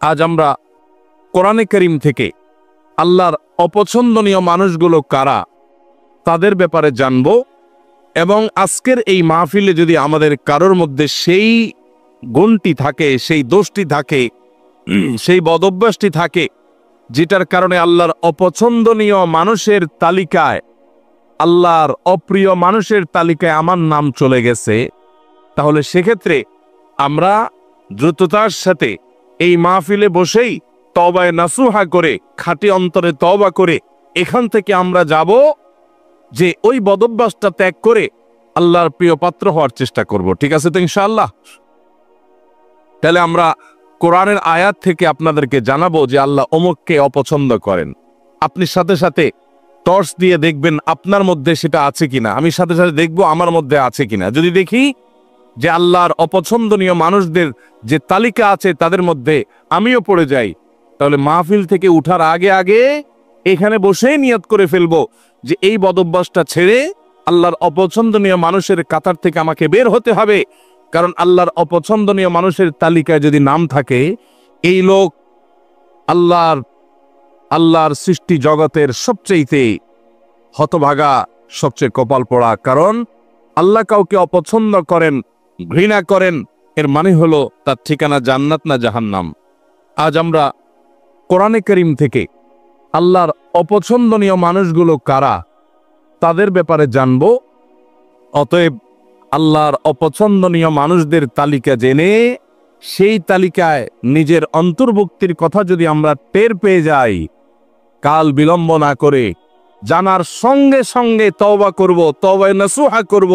আজ আমরা কোরআনে কারীম থেকে আল্লাহর অপছন্দনীয় মানুষগুলো কারা তাদের ব্যাপারে জানব। এবং আজকের এই মাহফিলে যদি আমাদের কারোর মধ্যে সেই গুণটি থাকে, সেই দোষটি থাকে, সেই বদভ্যাসটি থাকে যেটার কারণে আল্লাহর অপছন্দনীয় মানুষের তালিকায়, আল্লাহর অপ্রিয় মানুষের তালিকায় আমার নাম চলে গেছে, তাহলে সেক্ষেত্রে আমরা দ্রুততার সাথে এই মাহফিলে বসেই তওবায়ে নাসুহা করে, খাঁটি অন্তরে তওবা করে এখান থেকে আমরা যাব যে ওই বদভ্যাসটা ত্যাগ করে আল্লাহর প্রিয় পাত্র হওয়ার চেষ্টা করব। ঠিক আছে তো ইনশাআল্লাহ? তাহলে আমরা কোরআনের আয়াত থেকে আপনাদেরকে জানাবো যে আল্লাহ অমুককে অপছন্দ করেন। আপনি সাথে সাথে টর্চ দিয়ে দেখবেন আপনার মধ্যে সেটা আছে কিনা, আমি সাথে সাথে দেখবো আমার মধ্যে আছে কিনা। যদি দেখি যে আল্লাহর অপছন্দনীয় মানুষদের যে তালিকা আছে তাদের মধ্যে আমিও পড়ে যাই, তাহলে মাহফিল থেকে উঠার আগে আগে এখানে বসেই নিয়ত করে ফেলবো যে এই বদভ্যাসটা ছেড়ে আল্লাহর অপছন্দনীয় মানুষের কাতার থেকে আমাকে বের হতে হবে। কারণ আল্লাহর অপছন্দনীয় মানুষের তালিকায় যদি নাম থাকে, এই লোক আল্লাহর সৃষ্টি জগতের সবচেয়ে হতভাগা, সবচেয়ে কপাল পোড়া। কারণ আল্লাহ কাউকে অপছন্দ করেন, ঘৃণা করেন, এর মানে হলো তার ঠিকানা জান্নাত না জাহান্নাম। আজ আমরা কোরআনে কারীম থেকে আল্লাহর অপছন্দনীয় মানুষগুলো কারা তাদের ব্যাপারে জানব। অতএব আল্লাহর অপছন্দনীয় মানুষদের তালিকা জেনে সেই তালিকায় নিজের অন্তর্ভুক্তির কথা যদি আমরা টের পেয়ে যাই, কাল বিলম্ব না করে জানার সঙ্গে সঙ্গে তওবা করব, তওবায়ে নাসুহা করব,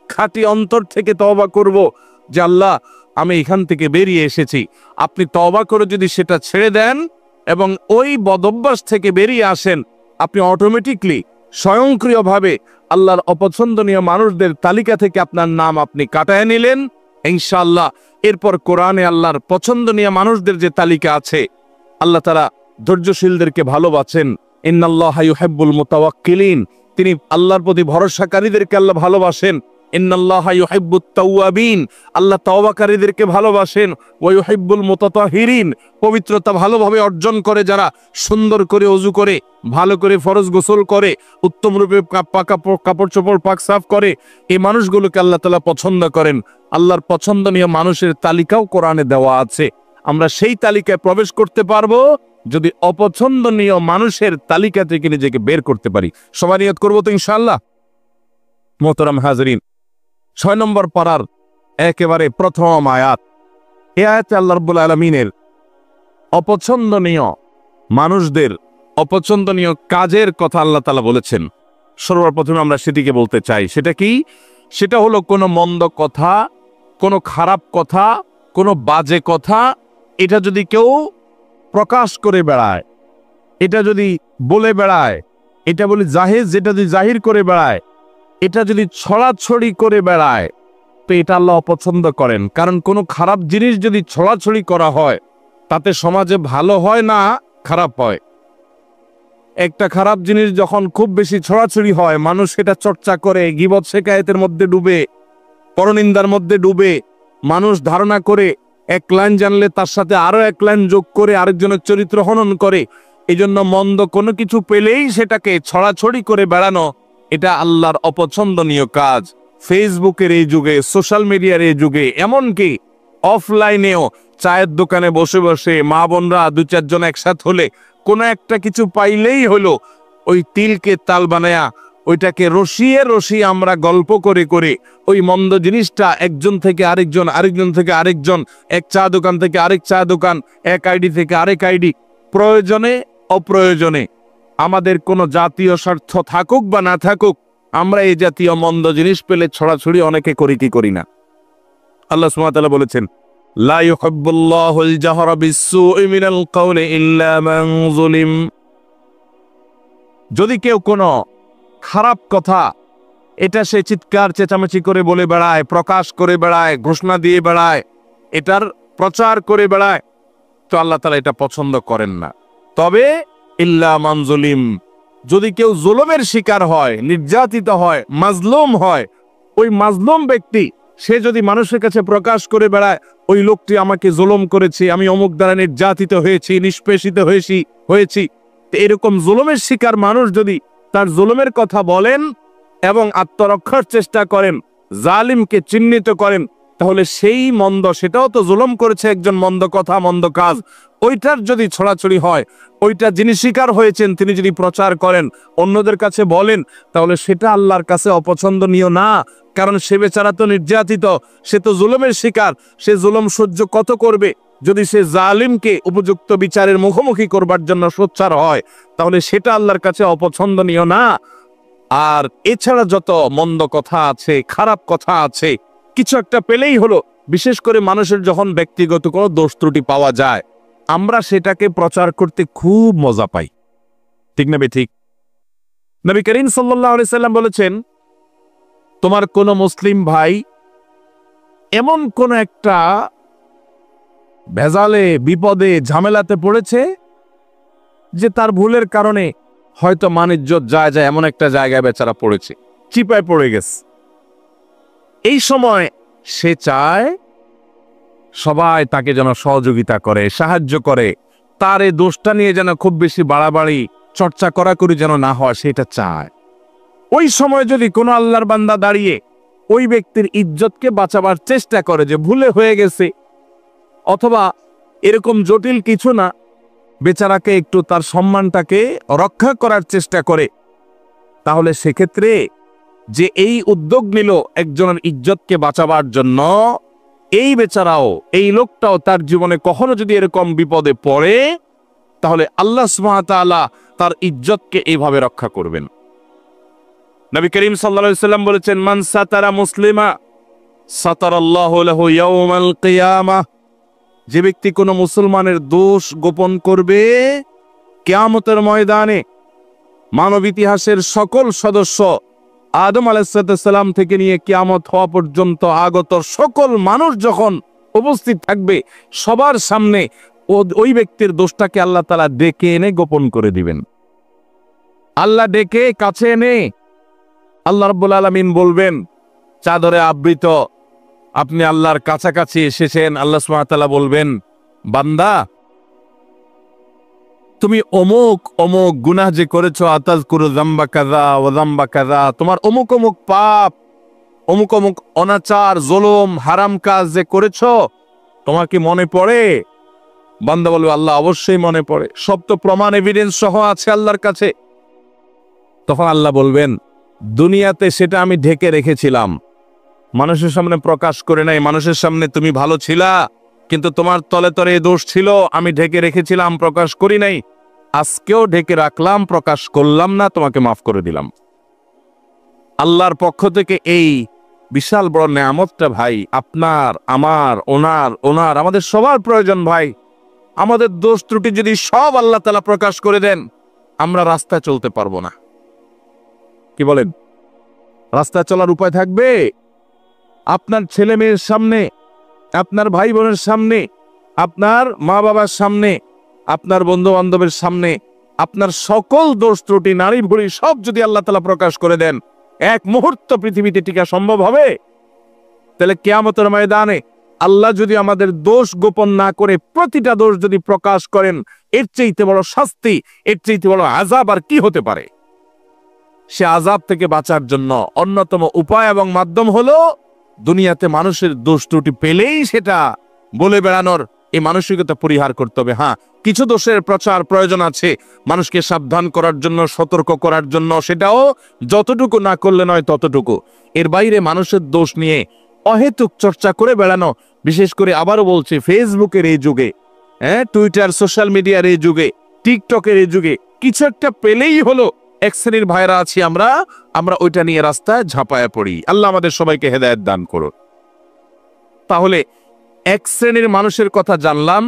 খাঁটি অন্তর থেকে তওবা করব যে আল্লাহ আমি এখান থেকে বেরিয়ে এসেছি। আপনি তওবা করে যদি সেটা ছেড়ে দেন এবং ওই বদভ্যাস থেকে বেরিয়ে আসেন, আপনি অটোমেটিকলি স্বয়ংক্রিয়ভাবে আল্লাহর অপছন্দনীয় মানুষদের তালিকা থেকে আপনার নাম আপনি কাটায় নিলেন ইনশাআল্লাহ। এরপর কোরআনে আল্লাহর পছন্দনীয় মানুষদের যে তালিকা আছে, আল্লাহ তাআলা ধৈর্যশীলদেরকে ভালোবাসেন। ইন্নাল্লাহা ইউহিব্বুল মুতাওয়াক্কিলিন, তিনি আল্লাহর প্রতি ভরসাকারীদেরকে আল্লাহ ভালোবাসেন। ইন্নাল্লাহা ইউহিব্বুত তাওয়াবিন, আল্লাহ তওবাকারীদেরকে ভালোবাসেন। ওয়া ইউহিব্বুল মুতাতাহিরিন, পবিত্রতা ভালোভাবে অর্জন করে যারা, সুন্দর করে ওযু করে, ভালো করে ফরজ গোসল করে, উত্তম রূপে কাপড় চোপড় পাক সাফ করে, এই মানুষগুলোকে আল্লাহ তাআলা পছন্দ করেন। আল্লাহর পছন্দনীয় মানুষের তালিকাও কোরআনে দেওয়া আছে। আমরা সেই তালিকায় প্রবেশ করতে পারবো যদি অপছন্দনীয় মানুষের তালিকা থেকে নিজেকে বের করতে পারি। সবাই নিয়ত করবো তো ইনশাআল্লাহ? মোহতারাম হাজরিন, 6 নম্বর পারার একেবারে প্রথম আয়াত, এই আয়াতে আল্লাহ রাব্বুল আলামিনের অপছন্দনীয় মানুষদের অপছন্দনীয় কাজের কথা আল্লাহ তাআলা বলেছেন। সর্বপ্রথমে আমরা সেটিকে বলতে চাই। সেটা কি? সেটা হলো কোনো মন্দ কথা, কোনো খারাপ কথা, কোনো বাজে কথা, এটা যদি কেউ প্রকাশ করে বেড়ায়, এটা যদি বলে বেড়ায়, এটা বলি জাহির, যেটা যদি জাহির করে বেড়ায়, এটা যদি ছড়াছড়ি করে বেড়ায়, তো এটা আল্লাহ অপছন্দ করেন। কারণ কোনো খারাপ জিনিস যদি ছড়াছড়ি করা হয়, তাতে সমাজে ভালো হয় না, খারাপ হয়। একটা খারাপ জিনিস যখন খুব বেশি ছড়াছড়ি হয়, মানুষ সেটা চর্চা করে, গীবত শিকায়েতের মধ্যে ডুবে, পরনিন্দার মধ্যে ডুবে, মানুষ ধারণা করে এক লাইন জানলে তার সাথে আরো এক লাইন যোগ করে আরেকজনের চরিত্র হনন করে। এই জন্য মন্দ কোনো কিছু পেলেই সেটাকে ছড়াছড়ি করে বেড়ানো, এটা আল্লাহর অপছন্দনীয় কাজ। ফেসবুকের এই যুগে, সোশ্যাল মিডিয়ার এই যুগে, এমনকি অফলাইনেও চায়ের দোকানে বসে বসে মা বোনরা 2-4 জন একসাথ হলে কোনো একটা কিছু পাইলেই হলো, ওই তিলকে তাল বানায়া ওইটাকে রসিয়ে রসিয়ে আমরা গল্প করে করে ওই মন্দ জিনিসটা একজন থেকে আরেকজন, আরেকজন থেকে আরেকজন, এক চা দোকান থেকে আরেক চা দোকান, এক আইডি থেকে আরেক আইডি, প্রয়োজনে অপ্রয়োজনে আমাদের কোনো জাতীয় স্বার্থ থাকুক বা না থাকুক, আমরা এই জাতীয় মন্দ জিনিস পেলে ছড়াছড়ি অনেকে করি কি করি না। আল্লাহ সুবহানাহু ওয়া তাআলা বলেছেন, লা ইউহিব্বুল্লাহুল জাহরা বিস-সুই মিনাল কাওলি ইল্লা মান যুলিম। যদি কেউ কোনো খারাপ কথা এটা সে চিৎকার চেঁচামেচি করে বলে বেড়ায়, প্রকাশ করে বেড়ায়, ঘোষণা দিয়ে বেড়ায়, এটার প্রচার করে বেড়ায়, তো আল্লাহ তাআলা এটা পছন্দ করেন না। তবে ইল্লা মান যুলিম, যদি কেউ জুলুমের শিকার হয়, নির্যাতিত হয়, মাজলুম হয়, ওই মাজলুম ব্যক্তি সে যদি মানুষের কাছে প্রকাশ করে বেড়ায় ওই লোকটি আমাকে জুলুম করেছে, আমি অমুক দ্বারা নির্যাতিত হয়েছি, নিষ্পেষিত হয়েছি, তো এরকম জুলুমের শিকার মানুষ যদি তার জুলুমের কথা বলেন এবং আত্মরক্ষার চেষ্টা করেন, জালিমকে চিহ্নিত করেন, তাহলে সেই মন্দ, সেটাও তো জুলুম করেছে একজন, মন্দ কথা মন্দ কাজ, ওইটার যদি ছড়াছড়ি হয়, ওইটা যিনি শিকার হয়েছেন তিনি যদি প্রচার করেন, অন্যদের কাছে বলেন, তাহলে সেটা আল্লাহর কাছে অপছন্দনীয় না। কারণ সে বেচারা তো নির্যাতিত, সে তো জুলুমের শিকার, সে জুলুম সহ্য কত করবে। যদি সে জালিমকে উপযুক্ত বিচারের মুখোমুখি করবার জন্য সোচ্চার হয়, তাহলে সেটা আল্লাহর কাছে অপছন্দনীয় না। আর এছাড়া যত মন্দ কথা আছে, খারাপ কথা আছে, কিছু একটা পেলেই হলো, বিশেষ করে মানুষের যখন ব্যক্তিগত কোনো দোষ ত্রুটি পাওয়া যায়, আমরা সেটাকে প্রচার করতে খুব মজা পাই, ঠিক না ঠিক? নবী করিম সাল্লাল্লাহু আলাইহি সাল্লাম বলেছেন, তোমার কোন মুসলিম ভাই এমন কোন একটা ভেজালে, বিপদে, ঝামেলাতে পড়েছে যে তার ভুলের কারণে হয়তো মান-ইজ্জত যায় এমন একটা জায়গায় বেচারা পড়েছে, চিপায় পড়ে গেছে। এই সময় সে চায় সবাই তাকে যেন সহযোগিতা করে, সাহায্য করে, তার এই দোষটা নিয়ে যেন খুব বেশি বাড়াবাড়ি চর্চা করাকরি যেন না হয়, সেটা চায়। ওই সময় যদি কোনো আল্লাহর বান্দা দাঁড়িয়ে ওই ব্যক্তির ইজ্জতকে বাঁচাবার চেষ্টা করে যে ভুলে হয়ে গেছে, অথবা এরকম জটিল কিছু না, বেচারাকে একটু তার সম্মানটাকে রক্ষা করার চেষ্টা করে, তাহলে সেক্ষেত্রে যে এই উদ্যোগ নিল একজনের ইজ্জতকে বাঁচাবার জন্য, এই বেচারাও, এই লোকটাও তার জীবনে কখনো যদি এরকম বিপদে পড়ে, তাহলে আল্লাহ সুবহানাহু ওয়া তাআলা তার ইজ্জতকে এইভাবে রক্ষা করবেন। নবী করিম সাল্লাল্লাহু আলাইহি সাল্লাম বলেছেন, মান সাতারা মুসলিমা সাতারাল্লাহু লাহু ইয়াউমাল কিয়ামাহ। যে ব্যক্তি কোনো মুসলমানের দোষ গোপন করবে, কিয়ামতের ময়দানে মানব ইতিহাসের সকল সদস্য, আদম আলাইহিস সালাম থেকে নিয়ে কিয়ামত হওয়া পর্যন্ত আগত সকল মানুষ যখন উপস্থিত থাকবে, সবার সামনে ওই ব্যক্তির দোষটাকে আল্লাহ তাআলা ডেকে এনে গোপন করে দিবেন। আল্লাহ ডেকে কাছে এনে আল্লাহ রাব্বুল আলামিন বলবেন, চাদরে আবৃত, আপনি আল্লাহর কাছাকাছি এসেছেন। আল্লাহ সুবহানাহু ওয়া তাআলা বলবেন, বান্দা তুমি অমুক অমুক গুনাহ যে করেছো, আতাযকুরু যামবা কাযা ওয়া যামবা কাযা, তোমার অমুক অমুক পাপ, অমুক অমুক অনাচার, জুলুম, হারাম কাজ যে করেছো, তোমার কি মনে পড়ে? বান্দা বলবে, আল্লাহ অবশ্যই মনে পড়ে, সব তো প্রমাণ এভিডেন্স সহ আছে আল্লাহর কাছে। তখন আল্লাহ বলবেন, দুনিয়াতে সেটা আমি ঢেকে রেখেছিলাম, মানুষের সামনে প্রকাশ করে নাই। মানুষের সামনে তুমি ভালো ছিলা, কিন্তু তোমার তলে তলে দোষ ছিল, আমি ঢেকে রেখেছিলাম, প্রকাশ করি নাই। আজকেও ঢেকে রাখলাম, প্রকাশ করলাম না, তোমাকে মাফ করে দিলাম। আল্লাহর পক্ষ থেকে এই বিশাল বড় নেয়ামতটা ভাই, আপনার, আমার, ওনার আমাদের সবার প্রয়োজন ভাই। আমাদের দোষ ত্রুটি যদি সব আল্লাহ তাআলা প্রকাশ করে দেন, আমরা রাস্তায় চলতে পারবো না। কি বলেন? রাস্তায় চলার উপায় থাকবে? আপনার ছেলে মেয়ের সামনে, আপনার ভাই বোনের সামনে, আপনার মা বাবার সামনে, আপনার বন্ধু বান্ধবের সামনে আপনার সকল দোষ ত্রুটি, নারী ভুঁড়ি সব যদি আল্লাহ তাআলা প্রকাশ করে দেন, এক মুহূর্ত পৃথিবীতে টিকা সম্ভব হবে? তাহলে কিয়ামতের ময়দানে আল্লাহ যদি আমাদের দোষ গোপন না করে প্রতিটা দোষ যদি প্রকাশ করেন, এর চাইতে বড় শাস্তি, এর চাইতে বড় আযাব আর কি হতে পারে? সে আযাব থেকে বাঁচার জন্য অন্যতম উপায় এবং মাধ্যম হলো দুনিয়াতে মানুষের দোষ ত্রুটি পেলেই সেটা বলে বেড়ানোর এই মানসিকতা পরিহার করতে হবে। হ্যাঁ, কিছু দোষের প্রচার প্রয়োজন আছে মানুষকে সাবধান করার জন্য, সতর্ক করার জন্য, সেটাও যতটুকু না করলে নয় ততটুকু। এর বাইরে মানুষের দোষ নিয়ে অহেতুক চর্চা করে বেড়ানো, বিশেষ করে আবারও বলছি, ফেসবুকের এই যুগে, টুইটার, সোশ্যাল মিডিয়ার এই যুগে, টিকটকের এই যুগে, কিছু একটা পেলেই হলো এক শ্রেণীর ভাইরা আছি আমরা ওইটা নিয়ে রাস্তায় ঝাঁপায়া পড়ি। আল্লাহ আমাদের সবাইকে হেদায়েত দান করুন। তাহলে এক শ্রেণীর মানুষের কথা জানলাম,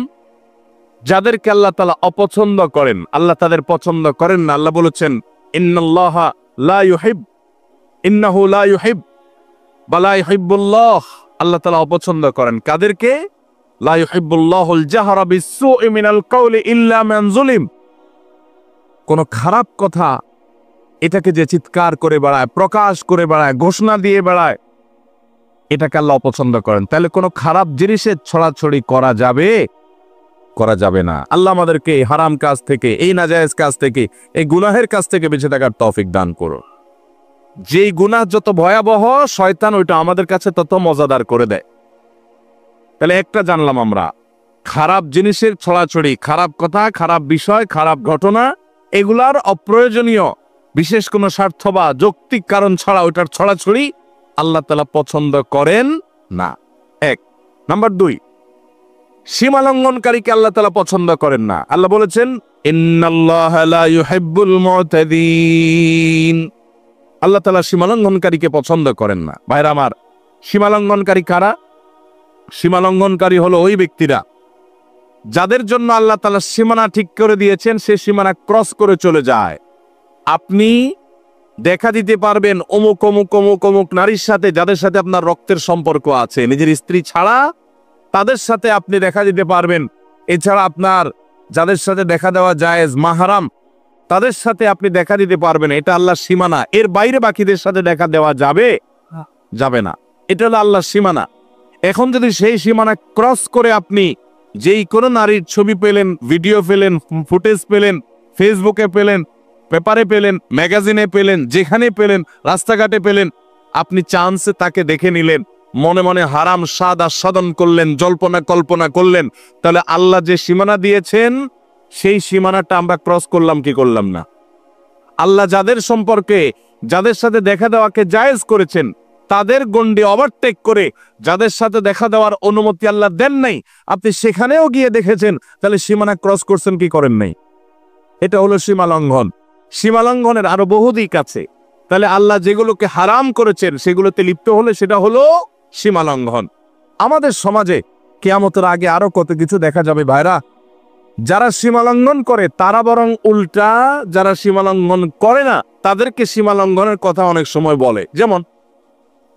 যাদেরকে আল্লাহ তাআলা অপছন্দ করেন, আল্লাহ তাদের পছন্দ করেন না। আল্লাহ বলেছেন, ইন্নাল্লাহা লা ইউহিব, ইন্নাহু লা ইউহিব বা লা ইউহিব্বুল্লাহ। আল্লাহ তাআলা অপছন্দ করেন কাদেরকে? লা ইউহিব্বুল্লাহুল জাহরা বিসসুই মিনাল কাওলি ইল্লা মান যুলিম। কোন খারাপ কথা এটাকে যে চিৎকার করে বেড়ায়, প্রকাশ করে বেড়ায়, ঘোষণা দিয়ে বেড়ায়, এটাকে আল্লাহ অপছন্দ করেন। তাহলে কোনো খারাপ জিনিসের ছড়াছড়ি করা যাবে না। আল্লাহ আমাদেরকে এই হারাম কাজ থেকে, এই নাজায়েজ কাজ থেকে, এই গুনাহের কাজ থেকে বেঁচে থাকার তৌফিক দান করো। যেই গুনাহ যত ভয়াবহ, শয়তান ওইটা আমাদের কাছে তত মজাদার করে দেয়। তাহলে একটা জানলাম আমরা, খারাপ জিনিসের ছড়াছড়ি, খারাপ কথা, খারাপ বিষয়, খারাপ ঘটনা, এগুলার অপ্রয়োজনীয় বিশেষ কোনো স্বার্থ বা যৌক্তিক কারণ ছাড়া ওইটার ছড়াছড়ি আল্লাহ তাআলা পছন্দ করেন না। এক নাম্বার 2, সীমালঙ্ঘনকারীকে আল্লাহ তাআলা পছন্দ করেন না। আল্লাহ বলেছেন, ইন্নাল্লাহা লা ইউহিব্বুল মুতাদিন। আল্লাহ তাআলা সীমালঙ্ঘনকারীকে পছন্দ করেন না। ভাইরা আমার, সীমালঙ্ঘনকারী কারা? সীমালঙ্ঘনকারী হলো ওই ব্যক্তিরা যাদের জন্য আল্লাহ তাআলা সীমানা ঠিক করে দিয়েছেন, সে সীমানা ক্রস করে চলে যায়। আপনি দেখা দিতে পারবেন অমুক অমুক অমুক অমুক নারীর সাথে, যাদের সাথে আপনার রক্তের সম্পর্ক আছে, নিজের স্ত্রী ছাড়া তাদের সাথে আপনি দেখা দিতে পারবেন। এছাড়া আপনার যাদের সাথে দেখা দেওয়া জায়েজ, মাহরাম, তাদের সাথে আপনি দেখা দিতে পারবেন। এটা আল্লাহর সীমানা। এর বাইরে বাকিদের সাথে দেখা দেওয়া যাবে না। এটা হলো আল্লাহর সীমানা। এখন যদি সেই সীমানা ক্রস করে আপনি যেই কোনো নারীর ছবি পেলেন, ভিডিও পেলেন, ফুটেজ পেলেন, ফেসবুকে পেলেন, পেপারে পেলেন, ম্যাগাজিনে পেলেন, যেখানে পেলেন, রাস্তাঘাটে পেলেন, আপনি চান্সে তাকে দেখে নিলেন, মনে মনে হারাম স্বাদ আস্বাদন করলেন, জল্পনা কল্পনা করলেন, তাহলে আল্লাহ যে সীমানা দিয়েছেন সেই সীমানাটা আমরা ক্রস করলাম কি করলাম না? আল্লাহ যাদের সম্পর্কে, যাদের সাথে দেখা দেওয়াকে জায়েজ করেছেন, তাদের গণ্ডি ওভারটেক করে যাদের সাথে দেখা দেওয়ার অনুমতি আল্লাহ দেন নাই, আপনি সেখানেও গিয়ে দেখেছেন, তাহলে সীমানা ক্রস করছেন কি করেন নাই? এটা হলো সীমালঙ্ঘন। সীমালঙ্ঘনের আরো বহু দিক আছে। তাহলে আল্লাহ যেগুলোকে হারাম করেছেন সেগুলোতে লিপ্ত হলে সেটা হলো সীমালঙ্ঘন। আমাদের সমাজে কিয়ামতের আগে আরো কত কিছু দেখা যাবে ভাইরা। যারা সীমালঙ্ঘন করে তারা বরং উল্টা যারা সীমালঙ্ঘন করে না তাদেরকে সীমালঙ্ঘনের কথা অনেক সময় বলে। যেমন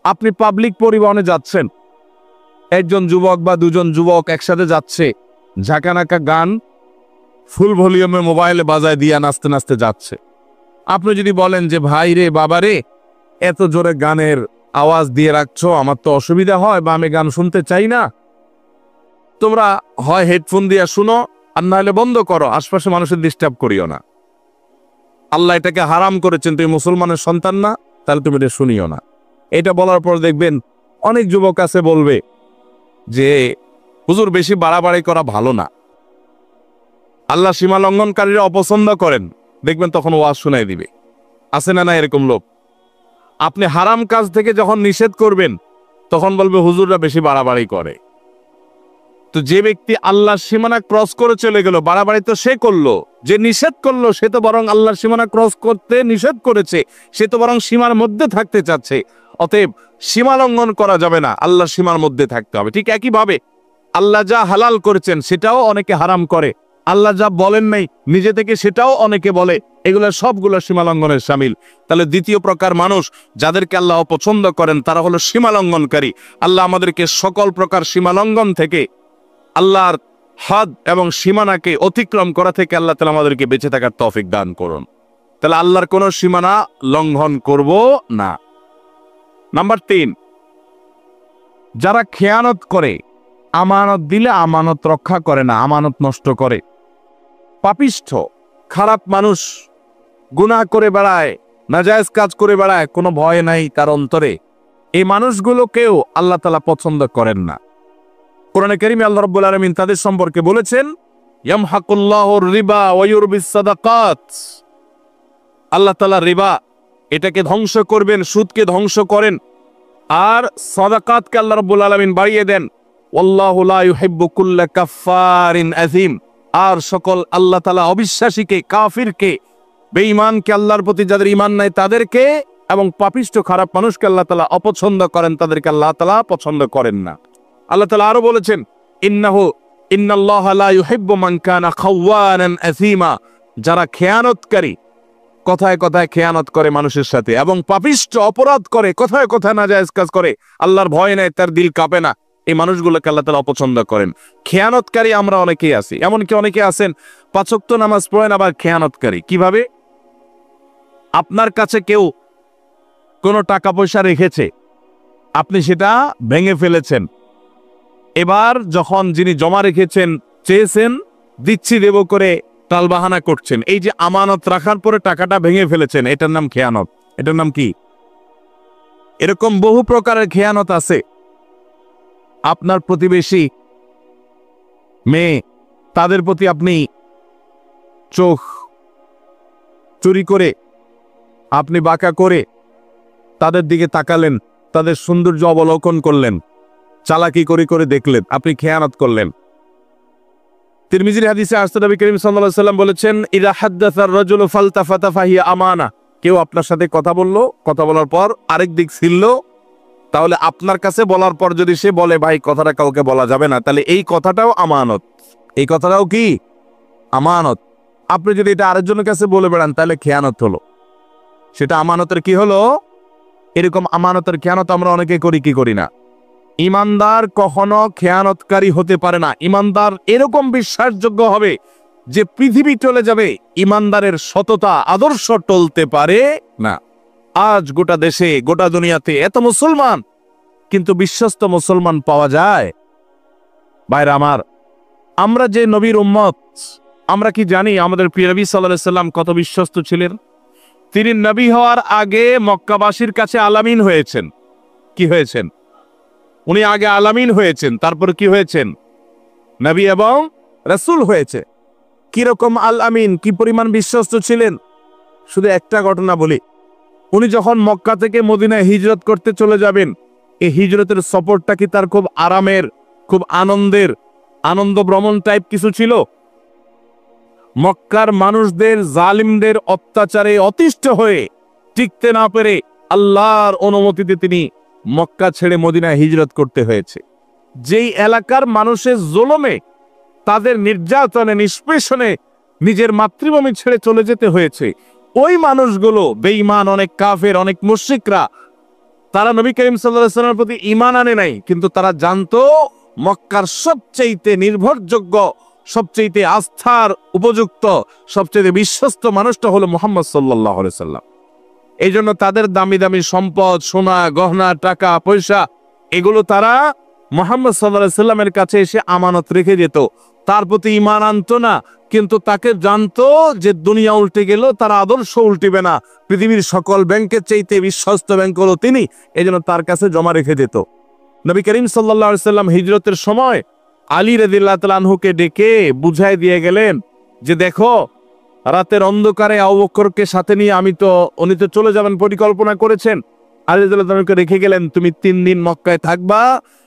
আপনি পাবলিক পরিবহনে যাচ্ছেন, একজন যুবক বা দুজন যুবক একসাথে যাচ্ছে, ঝাঁকানাকা গান ফুল ভলিউমে মোবাইলে বাজায় দিয়া নাচতে নাচতে যাচ্ছে। আপনি যদি বলেন যে ভাই রে, বাবা রে, এত জোরে গানের আওয়াজ দিয়ে রাখছো, আমার তো অসুবিধা হয় বা আমি গান শুনতে চাই না, তোমরা হয় হেডফোন দিয়ে শুনো আর না হলে বন্ধ করো, আশপাশে মানুষের ডিস্টার্ব করিও না। আল্লাহ এটাকে হারাম করেছেন, তুমি মুসলমানের সন্তান না, তাহলে তুমি এটা শুনিও না। এটা বলার পর দেখবেন অনেক যুবক আছে বলবে যে হুজুর বেশি বাড়াবাড়ি করা ভালো না, আল্লাহ সীমা লঙ্ঘনকারীরা অপছন্দ করেন। দেখবেন তখন ওয়াজ শোনাই দিবে। আছে না না এরকম লোক? আপনি হারাম কাজ থেকে যখন নিষেধ করবেন তখন বলবে হুজুররা বেশি বাড়াবাড়ি করে। তো যে ব্যক্তি আল্লাহর সীমানা ক্রস করে চলে গেল, বাড়াবাড়ি তো সে করলো, যে নিষেধ করলো সে তো বরং আল্লাহর সীমানা ক্রস করতে নিষেধ করেছে, সে তো বরং সীমার মধ্যে থাকতে চাচ্ছে। অতএব সীমা লঙ্ঘন করা যাবে না, আল্লাহর সীমার মধ্যে থাকতে হবে। ঠিক একইভাবে আল্লাহ যা হালাল করেছেন সেটাও অনেকে হারাম করে, আল্লাহ যা বলেন নাই নিজে থেকে সেটাও অনেকে বলে, এগুলো সবগুলো সীমালঙ্ঘনের শামিল। তাহলে দ্বিতীয় প্রকার মানুষ যাদেরকে আল্লাহ অপছন্দ করেন তারা হলো সীমালঙ্ঘনকারী। আল্লাহ আমাদেরকে সকল প্রকার সীমালঙ্ঘন থেকে, আল্লাহর হদ এবং সীমানাকে অতিক্রম করা থেকে আল্লাহ তাআলা আমাদেরকে বেঁচে থাকার তৌফিক দান করুন। তাহলে আল্লাহর কোনো সীমানা লঙ্ঘন করব না। নাম্বার 3, যারা খেয়ানত করে, আমানত দিলে আমানত রক্ষা করে না, আমানত নষ্ট করে, পাপিষ্ঠ খারাপ মানুষ, গুনাহ করে বেড়ায়, নাজায়েজ কাজ করে বেড়ায়, কোনো ভয় নাই তার অন্তরে, এই মানুষগুলোকেও আল্লাহ তাআলা পছন্দ করেন না। কোরআনে কারীমে আল্লাহ রাব্বুল আলামিন তাদের সম্পর্কে বলেছেন, ইয়ামহাকুল্লাহুর রিবা ওয়া ইউরবিস সাদাকাত। আল্লাহ তাআলা রিবা এটাকে ধ্বংস করবেন, সুদকে ধ্বংস করেন, আর সাদাকাতকে আল্লাহ রাব্বুল আলামিন বাড়িয়ে দেন। ওয়াল্লাহু লা ইউহিব্বু কুল্লা কাফফারিন আযীম। আর সকল আল্লাহ তাআলা অবিশ্বাসীকে, কাফিরকে, বেঈমানকে, আল্লাহর প্রতি যাদের ঈমান নাই তাদেরকে, এবং পাপিষ্ঠ খারাপ মানুষকে আল্লাহ তাআলা অপছন্দ করেন, তাদেরকে আল্লাহ তাআলা পছন্দ করেন না। আল্লাহ তাআলা আরো বলেছেন, ইন্নাল্লাহা লা ইউহিব্বু মান কানা খাওয়ানান আযীমা। যারা খেয়ানতকারী, কথায় কথায় খেয়ানত করে মানুষের সাথে, এবং পাপিষ্ঠ অপরাধ করে, কথায় কথায় নাজায়েজ কাজ করে, আল্লাহর ভয় নাই, তার দিল কাঁপে না, এই মানুষগুলোকে আল্লাহ তাআলা অপছন্দ করেন। খেয়ানতকারী আমরা অনেকেই আছি, এমনকি অনেকে আছেন 5 ওয়াক্ত নামাজ পড়েন আবার খেয়ানতকারী। কিভাবে? আপনার কাছে কেউ কোনো টাকা পয়সা রেখেছে, আপনি সেটা ভেঙে ফেলেছেন। এবার যখন যিনি জমা রেখেছেন, চেয়েছেন দিচ্ছি দেব করে টালবাহানা করছেন, এই যে আমানত রাখার পরে টাকাটা ভেঙে ফেলেছেন, এটার নাম খেয়ানত। এটার নাম কি? এরকম বহু প্রকারের খেয়ানত আছে। আপনার প্রতিবেশী মেয়ে, তাদের প্রতি আপনি চোখ চুরি করে, আপনি বাঁকা করে তাদের দিকে তাকালেন, তাদের সৌন্দর্য অবলোকন করলেন, চালাকি করে করে দেখলেন, আপনি খেয়ানত করলেন। তিরমিজির হাদিসে আসছে নবী করিম সাল্লাল্লাহু আলাইহি ওয়াসাল্লাম বলেছেন, ইযা হাদ্দাসা আর-রাজুলু ফালতাফাতা ফাহিয়া আমানা। কেউ আপনার সাথে কথা বলল, কথা বলার পর আরেক দিক ছিল, তাহলে আপনার কাছে বলার পর যদি সে বলে ভাই কথাটা কাউকে বলা যাবে না, তাহলে এই কথাটাও আমানত। এই কথাটাও কি? আমানত। আপনি যদি এটা আরেকজনের কাছে বলে বেড়ান তাহলে খেয়ানত হলো। সেটা আমানতের কি হলো? এরকম আমানতের খেয়ানত আমরা অনেকে করি কি করি না। ইমানদার কখনো খেয়ানতকারী হতে পারে না। ইমানদার এরকম বিশ্বাসযোগ্য হবে যে পৃথিবী চলে যাবে, ইমানদারের সততা আদর্শ টলতে পারে না। আজ গোটা দেশে, গোটা দুনিয়াতে এত মুসলমান, কিন্তু বিশ্বস্ত মুসলমান পাওয়া যায়? ভাইরা আমার, আমরা যে নবীর উম্মত, আমরা কি জানি আমাদের প্রিয় নবী সাল্লাল্লাহু আলাইহি সাল্লাম কত বিশ্বস্ত ছিলেন? তিনি নবী হওয়ার আগে মক্কাবাসীর কাছে আলামিন হয়েছেন। কি হয়েছেন? উনি আগে আলামিন হয়েছেন, তারপর কি হয়েছেন? নবী এবং রাসূল হয়েছে। কিরকম আল আমিন, কি পরিমাণ বিশ্বস্ত ছিলেন? শুধু একটা ঘটনা বলি। উনি যখন মক্কা থেকে মদিনায় হিজরত করতে চলে যাবেন, এই হিজরতের সফরটা কি তার খুব আরামের, খুব আনন্দের, আনন্দ ভ্রমণ টাইপ কিছু ছিল? মক্কার মানুষদের, জালিমদের অত্যাচারে অতিষ্ঠ হয়ে টিকতে না পেরে আল্লাহর অনুমতিতে তিনি মক্কা ছেড়ে মদিনায় হিজরত করতে হয়েছে। যেই এলাকার মানুষের জুলুমে, তাদের নির্যাতনে, নিষ্পেষণে নিজের মাতৃভূমি ছেড়ে চলে যেতে হয়েছে, ওই মানুষগুলো বেঈমান, অনেক কাফের, অনেক মুশরিকরা, তারা নবী করিম সাল্লাল্লাহু আলাইহি ওয়াসাল্লামের প্রতি ঈমান আনে নাই, কিন্তু তারা জানতো মক্কার সবচেয়ে নির্ভরযোগ্য, সবচেয়ে আস্থার উপযুক্ত, সবচেয়ে বিশ্বস্ত মানুষটা হলো মুহাম্মদ সাল্লাল্লাহু আলাইহি ওয়াসাল্লাম। এই জন্য তাদের দামি দামি সম্পদ, সোনা গহনা, টাকা পয়সা, এগুলো তারা মুহাম্মদ সাল্লাল্লাহু আলাইহি ওয়াসাল্লামের কাছে এসে আমানত রেখে যেত। তার প্রতি ঈমান আনতো না, কিন্তু তাকে জানতো যে দুনিয়া উল্টে গেল, তার আদর্শ উল্টিবে না। পৃথিবীর সকল ব্যাংকের চাইতে বিশ্বস্ত ব্যাংক হলো তিনি, এই জন্য তার কাছে জমা রেখে যেত। নবী করিম সাল্লাল্লাহু আলাইহি ওয়াসাল্লাম হিজরতের সময় আলী রাদিয়াল্লাহু তাআলা আনহুকে ডেকে বুঝাই দিয়ে গেলেন যে দেখো, রাতের অন্ধকারে আবু বকরকে সাথে নিয়ে উনি তো চলে যাবেন পরিকল্পনা করেছেন, আলী রাদিয়াল্লাহু তাআলাকে রেখে গেলেন, তুমি 3 দিন মক্কায় থাকবা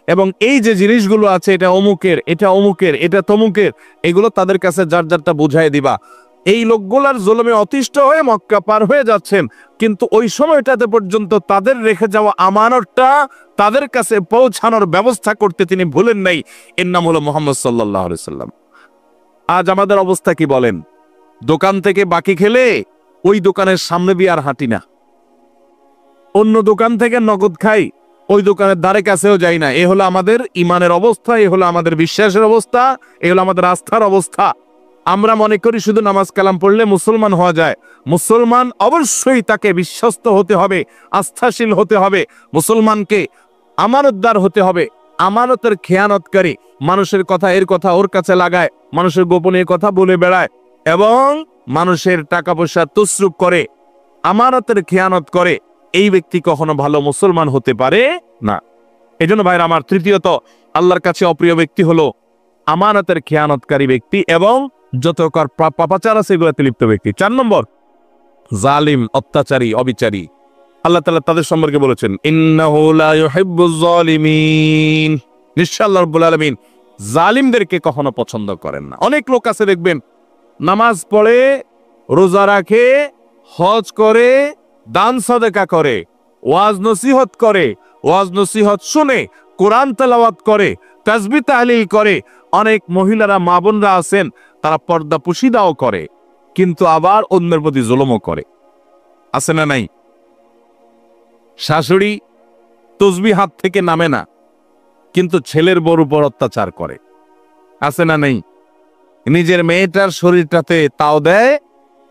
এবং এই যে জিনিসগুলো আছে, এটা অমুকের, এটা অমুকের, এটা তমুকের, এগুলো তাদের কাছে যার যারটা বুঝাই দিবা। এই লোকগুলার জুলুমে অতিষ্ঠ হয়ে মক্কা পার হয়ে যাচ্ছেন, কিন্তু ওই সময়টাতে পর্যন্ত তাদের রেখে যাওয়া আমানতটা তাদের কাছে পৌঁছানোর ব্যবস্থা করতে তিনি ভুলেন নাই। এর নাম হলো মুহাম্মদ সাল্লাল্লাহু আলাইহি ওয়াসাল্লাম। আজ আমাদের অবস্থা কি বলেন? দোকান থেকে বাকি খেলে ওই দোকানের সামনে দিয়ে আর হাঁটি না, অন্য দোকান থেকে নগদ খাই, ওই দোকানের ধারে কাছেও যাই না। এ হলো আমাদের ইমানের অবস্থা, এ হলো আমাদের বিশ্বাসের অবস্থা, এ হলো আমাদের আস্থার অবস্থা। আমরা মনে করি শুধু নামাজ কালাম পড়লে মুসলমান হওয়া যায়। মুসলমান অবশ্যই তাকে বিশ্বস্ত হতে হবে, আস্থাশীল হতে হবে, মুসলমানকে আমানতদার হতে হবে। আমানতের খেয়ানতকারী, মানুষের কথা এর কথা ওর কাছে লাগায়, মানুষের গোপনীয় কথা বলে বেড়ায় এবং মানুষের টাকা পয়সা তসরুপ করে, আমানতের খেয়ানত করে, এই ব্যক্তি কখনো ভালো মুসলমান হতে পারে না। এজন্য ভাইরা আমার, তৃতীয়ত আল্লাহর কাছে অপ্রিয় ব্যক্তি হলো আমানতের খেয়ানতকারী ব্যক্তি এবং যত পাপাচার আছে এগুলোতে লিপ্ত ব্যক্তি। 4 নম্বর, জালিম, অত্যাচারী, অবিচারী। আল্লাহ তাআলা তাদের সম্পর্কে বলেছেন, ইন্নাহু লা ইউহিব্বুজ জালিমিন। নিশ্চয় আল্লাহ রাব্বুল আলামিন জালিমদেরকে কখনো পছন্দ করেন না। অনেক লোক আছে দেখবেন, নামাজ পড়ে, রোজা রাখে, হজ করে, দান সাদাকা করে, ওয়াজ নসিহত করে, ওয়াজ নসিহত শুনে, কোরআন তেলাওয়াত করে, তাসবিহ তাহলিল করে। অনেক মহিলারা, মা বোনরা আছেন, তারা পর্দা পুশিদাও করে, কিন্তু আবার অন্যের প্রতি জুলুমও করে। আছে না নাই? শাশুড়ি তসবিহ হাত থেকে নামে না, কিন্তু ছেলের বউর উপর অত্যাচার করে। আছে না নাই? নিজের মেয়েটার শরীরটাতে তাও দেয়,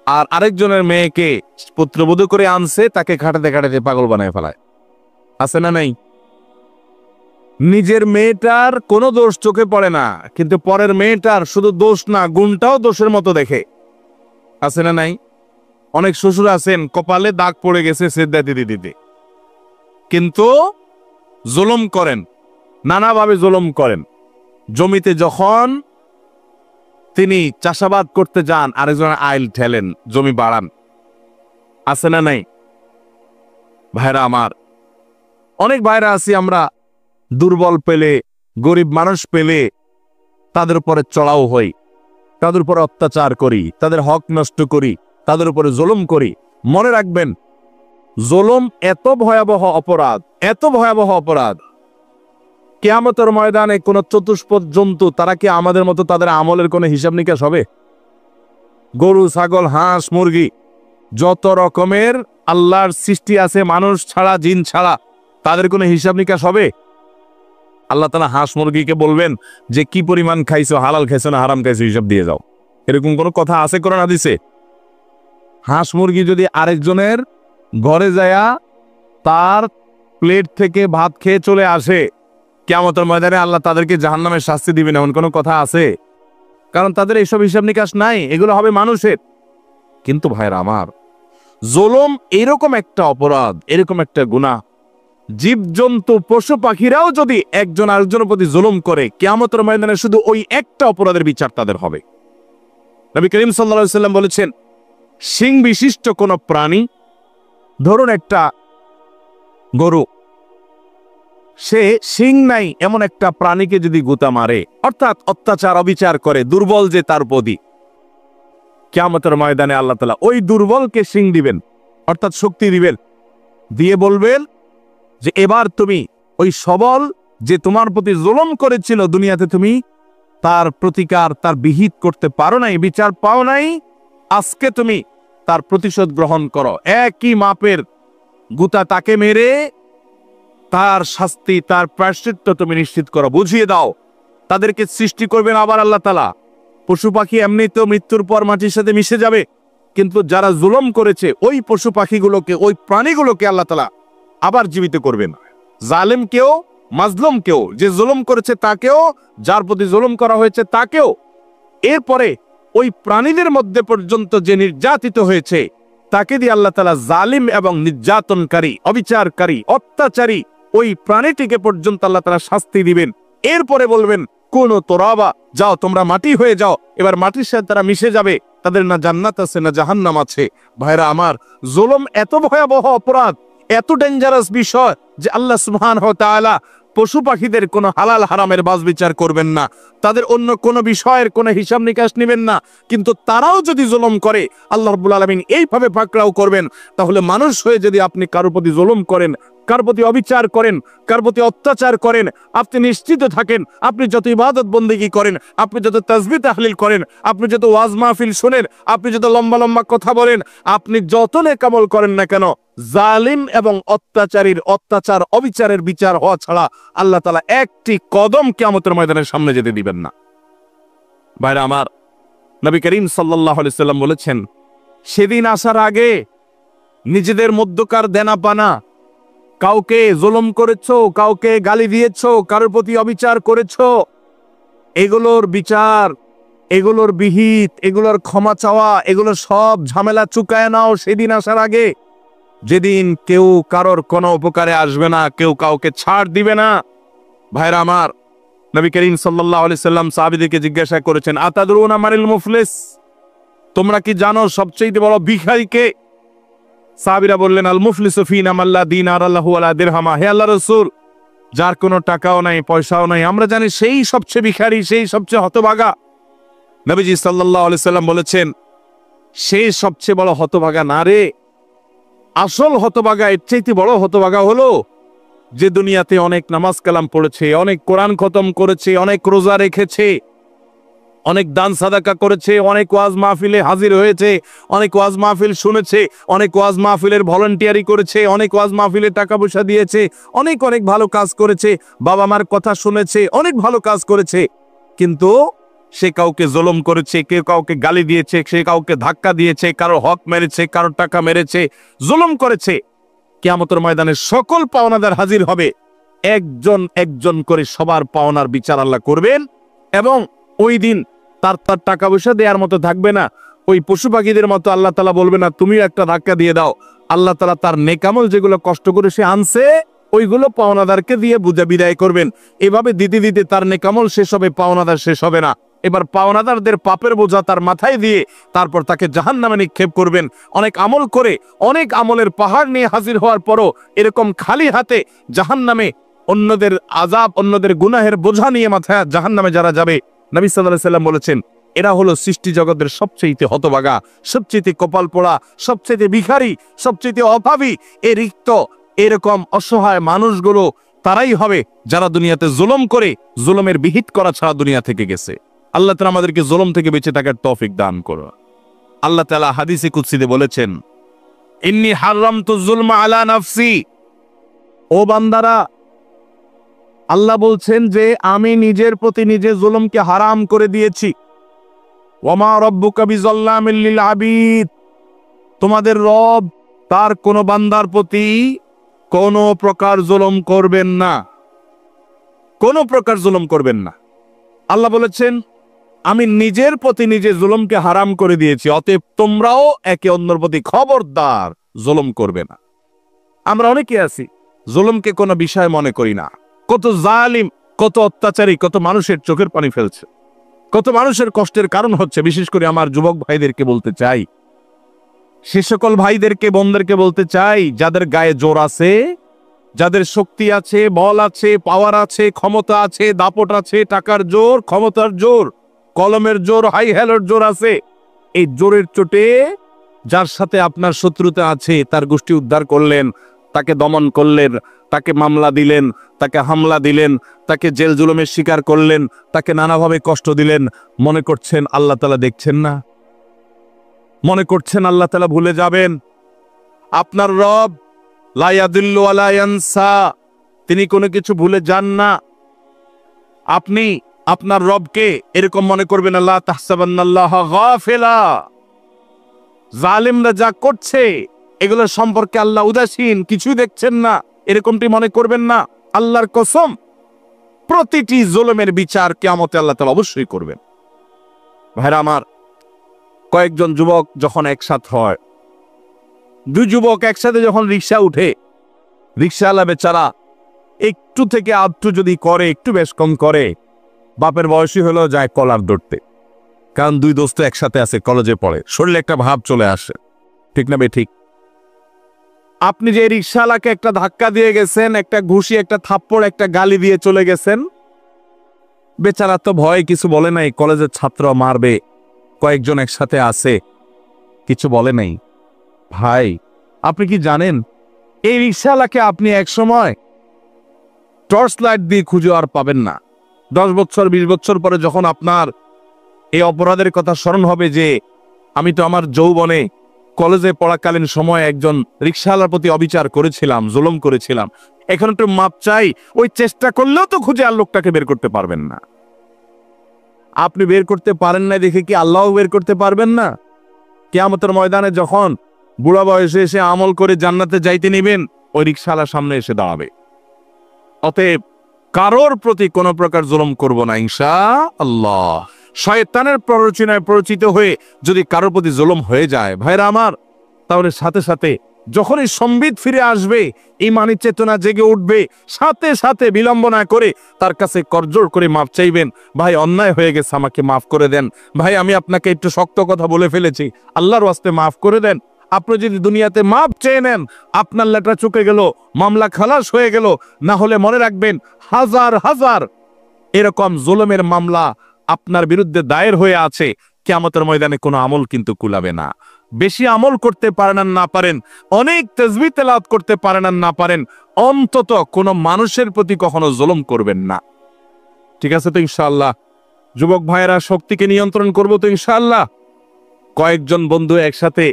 আর আরেকজনের মেয়েকে পুত্রবধূ করে আনছে, তাকে খাটাতে খাটাতে পাগল বানায় ফেলায়। আছে না নাই? নিজের মেয়েটার কোনো দোষ চোখে পড়ে না, কিন্তু পরের মেয়েটার শুধু দোষ না গুণটাও দোষের মতো দেখে। আছে না নাই? অনেক শ্বশুর আছেন কপালে দাগ পড়ে গেছে সেদ্ধা দিতে দিতে, কিন্তু জুলুম করেন, নানাভাবে জুলুম করেন। জমিতে যখন তিনি চাষাবাদ করতে যান আরেকজন আইল ঠেলেন, জমি বাড়ান। আছে না নাই? ভাইরা আমার, অনেক ভাইরা আছি আমরা দুর্বল পেলে, গরিব মানুষ পেলে তাদের উপরে চড়াও হই, তাদের উপরে অত্যাচার করি, তাদের হক নষ্ট করি, তাদের উপরে জুলুম করি। মনে রাখবেন, জুলুম এত ভয়াবহ অপরাধ, এত ভয়াবহ অপরাধ, কিয়ামতের ময়দানে কোন চতুষ্পদ জন্তু তারা কি আমাদের মতো তাদের আমলের কোনো হিসাব নিকাশ হবে? গরু, ছাগল, হাঁস, মুরগি, যত রকমের আল্লাহর সৃষ্টি আছে মানুষ ছাড়া, জিন ছাড়া, তাদের কোনো হিসাব নিকাশ হবে? আল্লাহ তাআলা হাঁস মুরগিকে বলবেন যে কি পরিমাণ খাইছো, হালাল খাইছো না হারাম খাইছো, হিসাব দিয়ে যাও। এরকম কোনো কথা আছে কোরআন হাদিসে? হাঁস মুরগি যদি আরেকজনের ঘরে যায়া তার প্লেট থেকে ভাত খেয়ে চলে আসে, কিয়ামতের ময়দানে আল্লাহ তাদেরকে জাহান্নামের শাস্তি দিবেন, এমন কোনো কথা আছে? কারণ তাদের এইসব হিসাব নিকাশ নাই, এগুলো হবে মানুষের। কিন্তু ভাইরা আমার, জুলুম এরকম একটা অপরাধ, এরকম একটা গুনাহ, জীবজন্তু পশু পাখিরাও যদি একজন আরেকজনের প্রতি জুলুম করে, কিয়ামতের ময়দানে শুধু ওই একটা অপরাধের বিচার তাদের হবে। নবী করিম সাল্লাল্লাহু আলাইহি ওয়াসাল্লাম বলেছেন, শিং বিশিষ্ট কোন প্রাণী, ধরুন একটা গরু, সে শিং নাই এমন একটা প্রাণীকে যদি গুতা মারে, অর্থাৎ অত্যাচার অবিচার করে, দুর্বল যে তার প্রতি, কিয়ামতের ময়দানে আল্লাহ তাআলা ওই দুর্বলকে শিং দিবেন, অর্থাৎ শক্তি দিবেন, দিয়ে বলবেন যে এবার তুমি ওই সবল যে তোমার প্রতি জুলুম করেছিল দুনিয়াতে, তুমি তার প্রতিকার, তার বিহিত করতে পারো নাই, বিচার পাও নাই, আজকে তুমি তার প্রতিশোধ গ্রহণ করো। একই মাপের গুতা তাকে মেরে তার শাস্তি, তার প্রায়শ্চিত্ত তুমি নিশ্চিত করো, বুঝিয়ে দাও। তাদেরকে সৃষ্টি করবেন আবার আল্লাহ তাআলা। পশু পাখি এমনি তো মৃত্যুর পর মাটির সাথে মিশে যাবে, কিন্তু যারা জুলুম করেছে ওই পশু পাখিগুলোকে, ওই প্রাণীগুলোকে আল্লাহ তাআলা আবার জীবিত করবেন। জালেমকেও, মাজলুমকেও, যে জুলুম করেছে তাকেও, যার প্রতি জুলুম করা হয়েছে তাকেও। এরপরে ওই প্রাণীদের মধ্যে পর্যন্ত যে নির্যাতিত হয়েছে তাকে দিয়ে আল্লাহ তাআলা জালিম এবং নির্যাতনকারী, অবিচারকারী, অত্যাচারী ওই প্রাণীটিকে পর্যন্ত আল্লাহ তাআলা শাস্তি দিবেন। এরপরে বলবেন, কোন তোরাবা, যাও তোমরা মাটি হয়ে যাও। এবার মাটির সাথে তারা মিশে যাবে, তাদের না জান্নাত আছে না জাহান্নাম আছে। ভাইরা আমার, জুলুম এত ভয়াবহ অপরাধ, এত ডেঞ্জারাস বিষয় যে আল্লাহ সুবহানাহু ওয়া তাআলা পশু পাখিদের কোনো হালাল হারামের বাজ বিচার করবেন না, তাদের অন্য কোনো বিষয়ের কোনো হিসাব নিকাশ নেবেন না। কিন্তু তারাও যদি জুলুম করে আল্লাহ রাব্বুল আলামিন এইভাবে পাকড়াও করবেন। তাহলে মানুষ হয়ে যদি আপনি কারো প্রতি জুলুম করেন, কার প্রতি অবিচার করেন, কার প্রতি অত্যাচার করেন, আপনি নিশ্চিত থাকেন, আপনি যত ইবাদত বন্দেগী করেন, আপনি যত তাসবিহ তাহলিল করেন, আপনি যত ওয়াজ মাহফিল শোনেন, আপনি যত লম্বা লম্বা কথা বলেন, আপনি যত নেক আমল করেন না কেন, জালিম এবং অত্যাচারীর অত্যাচার অবিচারের বিচার হওয়া ছাড়া আল্লাহ তাআলা একটি কদম কিয়ামতের ময়দানের সামনে যেতে দিবেন না। ভাইরা আমার, নবী করিম সাল্লাল্লাহু আলাইহি সাল্লাম বলেছেন, সেদিন আসার আগে নিজেদের মধ্যকার দেনা পানা, কাউকে জুলুম করেছো, কাউকে গালি দিয়েছো, কারোর প্রতি অবিচার করেছো, এগুলোর বিচার, এগুলোর বিহিত, এগুলোর ক্ষমা চাওয়া, এগুলো সব ঝামেলা চুকায় নাও সেদিন আসার আগে, যেদিন কেউ কারোর কোনো উপকারে আসবে না, কেউ কাউকে ছাড় দিবে না। ভাইরা আমার, নবী করিম সাল্লাল্লাহু আলাইহি সাল্লাম সাহাবীদেরকে জিজ্ঞাসা করেছেন, আতাদরুনা মানিল মুফলিস, তোমরা কি জানো সবচেয়ে বড় ভিখারি কে? সাহাবীরা বললেন, আল মুফলিসু ফিনা মান লা দিনার লাহু ওয়া লা দিরহামা। হে আল্লাহর রাসূল, যার কোনো টাকাও নাই, পয়সাও নাই, আমরা জানি সেই সবচেয়ে ভিখারি, সেই সবচেয়ে হতভাগা। নবীজি সাল্লাল্লাহু আলাইহি সাল্লাম বলেছেন, সেই সবচেয়ে বড় হতভাগা না রে, আসল হতভাগা, এর চাইতে বড় হতভাগা হলো যে দুনিয়াতে অনেক নামাজ কালাম পড়েছে, অনেক কোরআন খতম করেছে, অনেক রোজা রেখেছে, অনেক দান সাদাকা করেছে, অনেক ওয়াজ মাহফিলে হাজির হয়েছে, অনেক ওয়াজ মাহফিল শুনেছে, অনেক ওয়াজ মাহফিলের ভলান্টিয়ারি করেছে, অনেক ওয়াজ মাহফিলে টাকা পয়সা দিয়েছে, অনেক অনেক ভালো কাজ করেছে, বাবা মার কথা শুনেছে, অনেক ভালো কাজ করেছে, কিন্তু সে কাউকে জুলুম করেছে, কেউ কাউকে গালি দিয়েছে, সে কাউকে ধাক্কা দিয়েছে, কারো হক মেরেছে, কারো টাকা মেরেছে, জুলুম করেছে। কিয়ামতের ময়দানে সকল পাওনাদার হাজির হবে, একজন একজন করে সবার পাওনার বিচার আল্লাহ করবেন। এবং ওই দিন তার তার টাকা পয়সা দেওয়ার মতো থাকবে না। ওই পশু পাখিদের মতো আল্লাহ তাআলা বলবে না তুমি একটা ধাক্কা দিয়ে দাও। আল্লাহ তাআলা তার নেকামল যেগুলো কষ্ট করে সে আনছে ওইগুলো পাওনাদারকে দিয়ে বুঝা বিদায় করবেন। এভাবে দিতে দিতে তার নেকামল শেষ হবে, পাওনাদার শেষ হবে না। এবার পাওনাদারদের পাপের বোঝা তার মাথায় দিয়ে তারপর তাকে জাহান্নামে নিক্ষেপ করবেন। অনেক আমল করে, অনেক আমলের পাহাড় নিয়ে হাজির হওয়ার পরও এরকম খালি হাতে জাহান্নামে, অন্যদের আযাব, অন্যদের গুনাহের বোঝা নিয়ে মাথায় জাহান্নামে যারা যাবে, নবী সাল্লাল্লাহু আলাইহি সাল্লাম বলেছেন এরা হলো সৃষ্টি জগতের সবচেয়ে হতভাগা, সবচেয়ে কপাল পোড়া, সবচেয়ে ভিখারি, সবচেয়ে অভাবী। এ রিক্ত এরকম অসহায় মানুষগুলো তারাই হবে যারা দুনিয়াতে জুলুম করে, জুলুমের বিহিত করা ছাড়া দুনিয়া থেকে গেছে। আল্লাহ তাআলা আমাদেরকে জুলুম থেকে বেঁচে থাকার তৌফিক দান করো। আল্লাহ তাআলা হাদিসে কুদসিতে বলেছেন, ইন্নী হারামতু যুলমা আলা নাফসি। ও বান্দারা, আল্লাহ বলছেন যে আমি নিজের প্রতি নিজে জুলুমকে হারাম করে দিয়েছি। ওয়ামা রাব্বুকা বিযাল্লামিল লিল আবিদ। তোমাদের রব তার কোন বান্দার প্রতি কোন প্রকার জুলুম করবেন না, কোন প্রকার জুলুম করবেন না। আল্লাহ বলেছেন আমি নিজের প্রতি নিজে জুলুমকে হারাম করে দিয়েছি, অতএব তোমরাও একে অন্যের প্রতি খবরদার জুলুম করবে না। আমরা অনেকে আছি জুলুমকে কোনো বিষয় মনে করি না। কত জালিম, কত অত্যাচারী, কত মানুষের চোখের পানি ফেলছে, কত মানুষের কষ্টের কারণ হচ্ছে। বিশেষ করে আমার যুবক ভাইদেরকে বলতে চাই, সে সকল ভাইদেরকে, বোনদেরকে বলতে চাই যাদের গায়ে জোর আছে, যাদের শক্তি আছে, বল আছে, পাওয়ার আছে, ক্ষমতা আছে, দাপট আছে, টাকার জোর, ক্ষমতার জোর, কলমের জোর, হাই হ্যালোর জোর আছে, এই জোরের চোটে যার সাথে আপনার শত্রুতা আছে তার গোষ্ঠী উদ্ধার করলেন, তাকে দমন করলেন, তাকে মামলা দিলেন, তাকে হামলা দিলেন, তাকে জেল জুলুমের শিকার করলেন, তাকে নানাভাবে কষ্ট দিলেন। মনে করছেন আল্লাহ তাআলা দেখছেন না? মনে করছেন আল্লাহ তাআলা ভুলে যাবেন? আপনার রব লা ইয়াদিল্লু ওয়া লা ইয়ানসা, তিনি কোনো কিছু ভুলে যান না। আপনি আপনার রবকে এরকম মনে করবেন না, লা তাহসাবান্নাল্লাহা গাফিলা। জালিমরা যা করছে এগুলো সম্পর্কে আল্লাহ উদাসীন, কিছুই দেখছেন না, এরকমটি মনে করবেন না। আল্লাহর কসম, প্রতিটি জুলুমের বিচার কিয়ামতে আল্লাহ তাআলা অবশ্যই করবেন। ভাইরা আমার, কয়েকজন যুবক যখন একসাথে হয়, দুই যুবক একসাথে যখন রিক্সা উঠে, রিক্সাওয়ালা বেচারা একটু থেকে আধটু যদি করে, একটু বেশ কম করে, বাপের বয়সী হলেও যায় কলার ধরতে। কারণ দুই দোস্ত একসাথে আছে, কলেজে পড়ে, শরীরে একটা ভাব চলে আসে, ঠিক না বে ঠিক? আপনি যে রিক্সাওয়ালাকে একটা ধাক্কা দিয়ে গেছেন, একটা ঘুষি, একটা থাপ্পড়, একটা গালি দিয়ে চলে গেছেন, বেচারা তো ভয় কিছু বলে নাই, কলেজের ছাত্র মারবে, কয়েকজন একসাথে আছে, কিছু বলে নাই। ভাই, আপনি কি জানেন এই রিক্সাওয়ালাকে আপনি এক সময় টর্চ লাইট দিয়ে খুঁজে আর পাবেন না। 10 বছর 20 বছর পরে যখন আপনার এই অপরাধের কথা স্মরণ হবে যে আমি তো আমার যৌবনে কলেজে পড়াকালীন সময় একজন রিক্সাওয়ালার প্রতি অবিচার করেছিলাম, জুলুম করেছিলাম, এখন একটু মাপ চাই, ওই চেষ্টা করলেও তো খুঁজে আর লোকটাকে বের করতে পারবেন না। আপনি বের করতে পারেন না দেখে কি আল্লাহও বের করতে পারবেন না? কিয়ামতের ময়দানে যখন বুড়া বয়সে এসে আমল করে জান্নাতে যাইতে নিবেন, ওই রিক্সাওয়ালার সামনে এসে দাঁড়াবে। অতএব কারোর প্রতি কোনো প্রকার জুলুম করব না ইনশাআল্লাহ। শয়তানের প্ররোচনায় প্ররোচিত হয়ে যদি কারোর প্রতি জুলুম হয়ে যায়, ভাইরা আমার, তাহলে সাথে সাথে যখনই সম্বিত ফিরে আসবে, ঈমানী চেতনা জেগে উঠবে, সাথে সাথে বিলম্ব না করে তার কাছে করজোড় করে মাফ চাইবেন। ভাই, অন্যায় হয়ে গেছে, আমাকে মাফ করে দেন। ভাই, আমি আপনাকে একটু শক্ত কথা বলে ফেলেছি, আল্লাহর ওয়াস্তে মাফ করে দেন। আপনি যদি দুনিয়াতে মাপ চেয়ে নেন, আপনার লেটা চুকে গেল, মামলা খালাস হয়ে গেল। না হলে মনে রাখবেন, হাজার হাজার এরকম জুলুমের মামলা আপনার বিরুদ্ধে দায়ের হয়ে আছে। কিয়ামতের ময়দানে কোনো আমল কিন্তু কুলাবে না। বেশি আমল করতে পারেন আর না পারেন, অনেক তাসবিহ তেলাওয়াত করতে পারেন আর না পারেন, অন্তত কোনো মানুষের প্রতি কখনো জুলুম করবেন না। ঠিক আছে তো ইনশাআল্লাহ? যুবক ভাইয়েরা, শক্তিকে নিয়ন্ত্রণ করবো তো ইনশাআল্লাহ? কয়েকজন বন্ধু একসাথে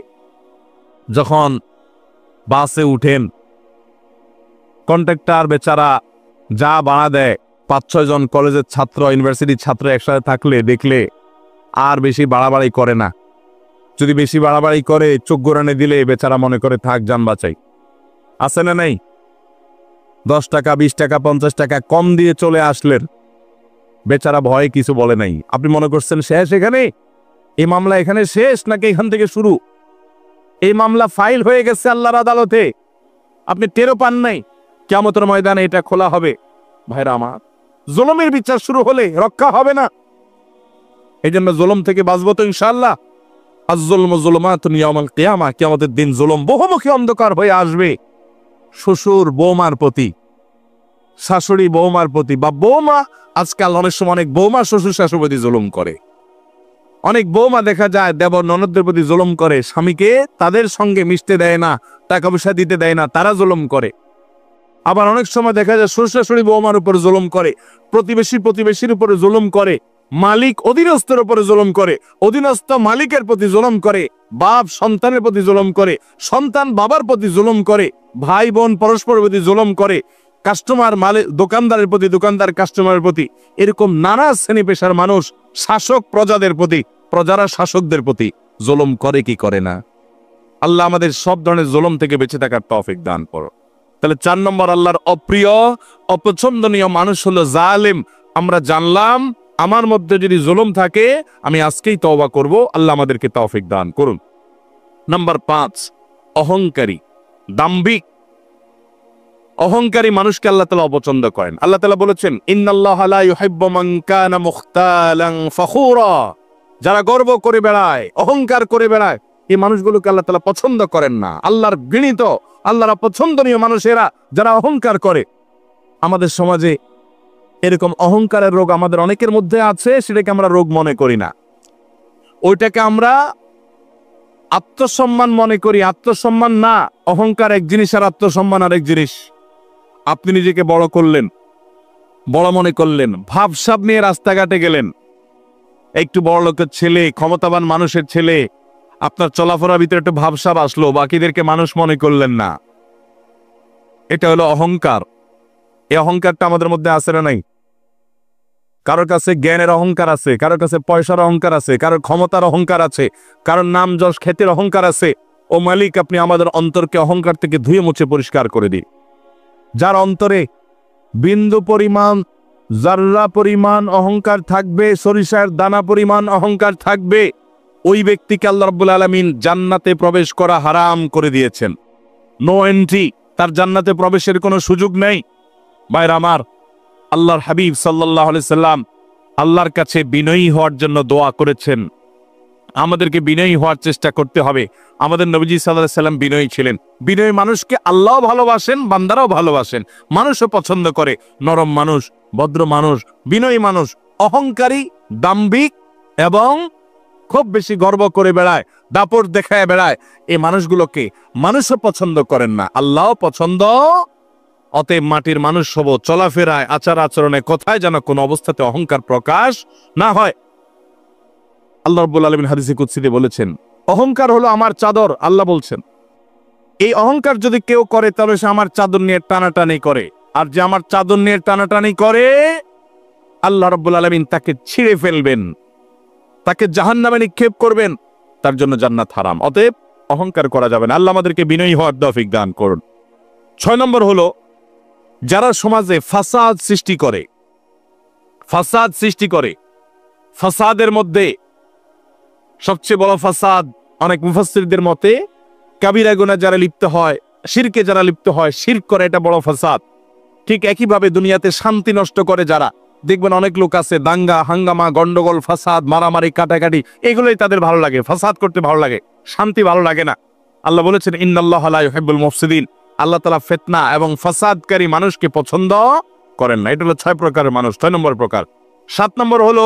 যখন বাসে উঠেন, কন্ট্রাক্টর বেচারা যা ভাড়া দেয়, 5-6 জন কলেজের ছাত্র, ইউনিভার্সিটির ছাত্র একসাথে থাকলে দেখলে আর বেশি বাড়াবাড়ি করে না। যদি বেশি বাড়াবাড়ি করে, চোখ গোরানে দিলে বেচারা মনে করে থাক, যান বাঁচাই। আছে না নাই? 10 টাকা 20 টাকা 50 টাকা কম দিয়ে চলে আসলেন, বেচারা ভয়ে কিছু বলে নাই। আপনি মনে করছেন শেষ এখানে, এই মামলা এখানে শেষ নাকি এখান থেকে শুরু? এই মামলা ফাইল হয়ে গেছে আল্লাহর আদালতে, আপনি টেরও পান নাই। কিয়ামতের ময়দানে এটা খোলা হবে। ভাইরা আমার, জুলুমের বিচার শুরু হলে রক্ষা হবে না। এই জন্য জুলুম থেকে বাঁচবো তো ইনশাআল্লাহ। আয-যুলমু যুলুমাতুন ইয়াউমাল কিয়ামা, কিয়ামতের দিন জুলুম বহুমুখী অন্ধকার হয়ে আসবে। শ্বশুর বৌমার প্রতি, শাশুড়ি বৌমার প্রতি, বা বৌমা, আজকাল অনেক সময় অনেক বৌমা শ্বশুর শাশুড়ির প্রতি জুলুম করে। অনেক বৌমা দেখা যায় দেবর ননদদের প্রতি জুলুম করে, স্বামীকে তাদের সঙ্গে মিশতে দেয় না, টাকা পয়সা দিতে দেয় না, তারা জুলুম করে। আবার অনেক সময় দেখা যায় শ্বশুর শাশুড়ি বৌমার উপর জুলুম করে, প্রতিবেশীর উপরে জুলুম করে, মালিক অধীনস্থের উপরে জুলুম করে, অধীনস্থ মালিকের প্রতি জুলুম করে, বাপ সন্তানের প্রতি জুলুম করে, সন্তান বাবার প্রতি জুলুম করে, ভাই বোন পরস্পরের প্রতি জুলুম করে, কাস্টমার মালিক দোকানদারের প্রতি, দোকানদার কাস্টমারের প্রতি, এরকম নানা শ্রেণী পেশার মানুষ শাসক প্রজাদের প্রতি, প্রজারা শাসকদের প্রতি জুলুম করে কি করে না? আল্লাহ আমাদের সব ধরনের জুলুম থেকে বেঁচে থাকার তৌফিক দান করো। তাহলে 4 নম্বর আল্লাহর অপ্রিয় অপছন্দনীয় মানুষ হলো জালেম। আমরা জানলাম আমার মধ্যে যদি জুলুম থাকে আমি আজকেই তওবা করব, আল্লাহ আমাদেরকে তৌফিক দান করুন। নাম্বার 5, অহংকারী, দাম্ভিক। অহংকারী মানুষকে আল্লাহ তাআলা অপছন্দ করেন। আল্লাহ তাআলা বলেছেন, ইন্নাল্লাহা লা ইউহিব্বু মান কানা মুখতালান ফখুরা। যারা গর্ব করে বেড়ায়, অহংকার করে বেড়ায়, এই মানুষগুলোকে আল্লাহ তাআলা পছন্দ করেন না। আল্লাহর ঘৃণিত, আল্লাহর অপছন্দনীয় মানুষেরা যারা অহংকার করে। আমাদের সমাজে এরকম অহংকারের রোগ আমাদের অনেকের মধ্যে আছে, সেটাকে আমরা রোগ মনে করি না, ওইটাকে আমরা আত্মসম্মান মনে করি। আত্মসম্মান না, অহংকার এক জিনিস আর আত্মসম্মান আরেক জিনিস। আপনি নিজেকে বড় করলেন, বড় মনে করলেন, ভাবসাব নিয়ে রাস্তাঘাটে গেলেন, একটু বড় লোকের ছেলে, ক্ষমতাবান মানুষের ছেলে, আপনার চলাফেরার ভিতরে একটু ভাবসাব আসলো, বাকিদেরকে মানুষ মনে করলেন না, এটা হলো অহংকার। এই অহংকারটা আমাদের মধ্যে আছে না নাই? কারোর কাছে জ্ঞানের অহংকার আছে, কারোর কাছে পয়সার অহংকার আছে, কারোর ক্ষমতার অহংকার আছে, কারোর নাম যশ খ্যাতির অহংকার আছে। ও মালিক, আপনি আমাদের অন্তরকে অহংকার থেকে ধুয়ে মুছে পরিষ্কার করে দিন। যার অন্তরে বিন্দু পরিমাণ, জাররা পরিমাণ অহংকার থাকবে, সরিষার দানা পরিমাণ অহংকার থাকবে, ওই ব্যক্তিকে আল্লাহ রাব্বুল আলামিন জান্নাতে প্রবেশ করা হারাম করে দিয়েছেন। নো এন্ট্রি, তার জান্নাতে প্রবেশের কোনো সুযোগ নেই। ভাইরা আমার, আল্লাহর হাবিব সাল্লাল্লাহু আলাইহি সাল্লাম আল্লাহর কাছে বিনয়ী হওয়ার জন্য দোয়া করেছেন। আমাদেরকে বিনয়ী হওয়ার চেষ্টা করতে হবে। আমাদের নবীজি সাল্লাল্লাহু আলাইহি সাল্লাম বিনয়ী ছিলেন। বিনয়ী মানুষকে আল্লাহও ভালোবাসেন, বান্দারাও ভালোবাসেন, মানুষও পছন্দ করে। নরম মানুষ, ভদ্র মানুষ, বিনয়ী মানুষ। অহংকারী, দাম্ভিক এবং খুব বেশি গর্ব করে বেড়ায়, দাপট দেখায় বেড়ায়, এই মানুষগুলোকে মানুষও পছন্দ করেন না, আল্লাহও পছন্দ। অতএব মাটির মানুষ হব, চলাফেরায়, আচার আচরণে, কথায় যেন কোনো অবস্থাতে অহংকার প্রকাশ না হয়। আল্লাহ রাব্বুল আলামিন হাদিসে কুদসিতে বলেছেন, অহংকার হলো আমার চাদর। আল্লাহ বলছেন, এই অহংকার যদি কেউ করে তাহলে সে আমার চাদর নিয়ে টানাটানি করে, আর যে আমার চাদর নিয়ে টানাটানি করে আল্লাহ রাব্বুল আলামিন তাকে ছিঁড়ে ফেলবেন, তাকে জাহান্নামে নিক্ষেপ করবেন, তার জন্য জান্নাত হারাম। অতএব অহংকার করা যাবে না। আল্লাহ আমাদেরকে বিনয়ী হওয়ার তৌফিক দান করুন। 6 নম্বর হলো যারা সমাজে ফাসাদ সৃষ্টি করে। ফাসাদ সৃষ্টি করে, ফাসাদের মধ্যে সবচেয়ে বড় ফাসাদ অনেক মুফাসসিরদের মতে কাবিরা গুনাহ যারা লিপ্ত হয়, শিরকে যারা লিপ্ত হয়, শিরক করে, এটা বড় ফাসাদ। ঠিক একইভাবে দুনিয়াতে শান্তি নষ্ট করে যারা, দেখবেন অনেক লোক আছে দাঙ্গা হাঙ্গামা, গন্ডগোল, ফাসাদ, মারামারি, কাটাকাটি, এগুলোই তাদের ভালো লাগে, ফাসাদ করতে ভালো লাগে, শান্তি ভালো লাগে না। আল্লাহ বলেছেন, ইন্নাল্লাহা লা ইউহিব্বুল মুফসিদিন। আল্লাহ তাআলা ফিতনা এবং ফাসাদকারী মানুষকে পছন্দ করেন না। এটা হলো 6 প্রকারের মানুষ, 6 নম্বর প্রকার। 7 নম্বর হলো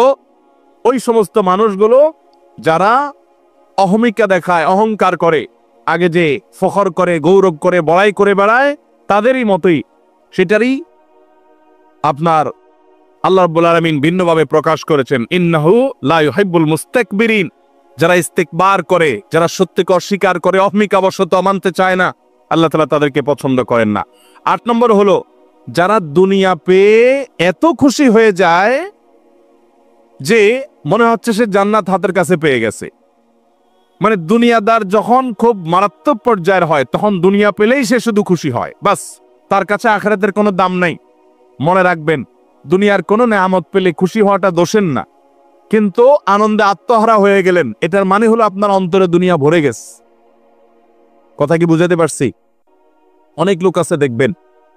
ওই সমস্ত মানুষগুলো যারা অহমিকা দেখায়, অহংকার করে, আগে যে ফখর করে, গৌরব করে, বড়াই করে বেড়ায়, তাদেরই মতোই, সেটারই আপনার আল্লাহ রাব্বুল আলামিন ভিন্নভাবে প্রকাশ করেছেন, ইন্নাহু লা ইউহিব্বুল মুস্তাকবিরিন। যারা ইস্তিকবার করে, যারা সত্যকে অস্বীকার করে, অহমিকা বশত মানতে চায় না, আল্লাহ তাআলা তাদেরকে পছন্দ করেন না। 8 নম্বর হলো যারা দুনিয়া পেয়ে এত খুশি হয়ে যায় যে মনে হচ্ছে সে জান্নাত হাতের কাছে পেয়ে গেছে। মানে দুনিয়াদার যখন খুব মারাত্মক পর্যায়ের হয় তখন দুনিয়া পেলেই সে শুধু খুশি হয়, বাস তার কাছে আখিরাতের কোনো দাম নাই। মনে রাখবেন, দুনিয়ার কোনো নেয়ামত পেলে খুশি হওয়াটা দোষের না, কিন্তু আনন্দে আত্মহারা হয়ে গেলেন, এটার মানে হলো আপনার অন্তরে দুনিয়া ভরে গেছে। কথা কি বুঝাতে পারছি? অনেক লোক আছে দেখবেন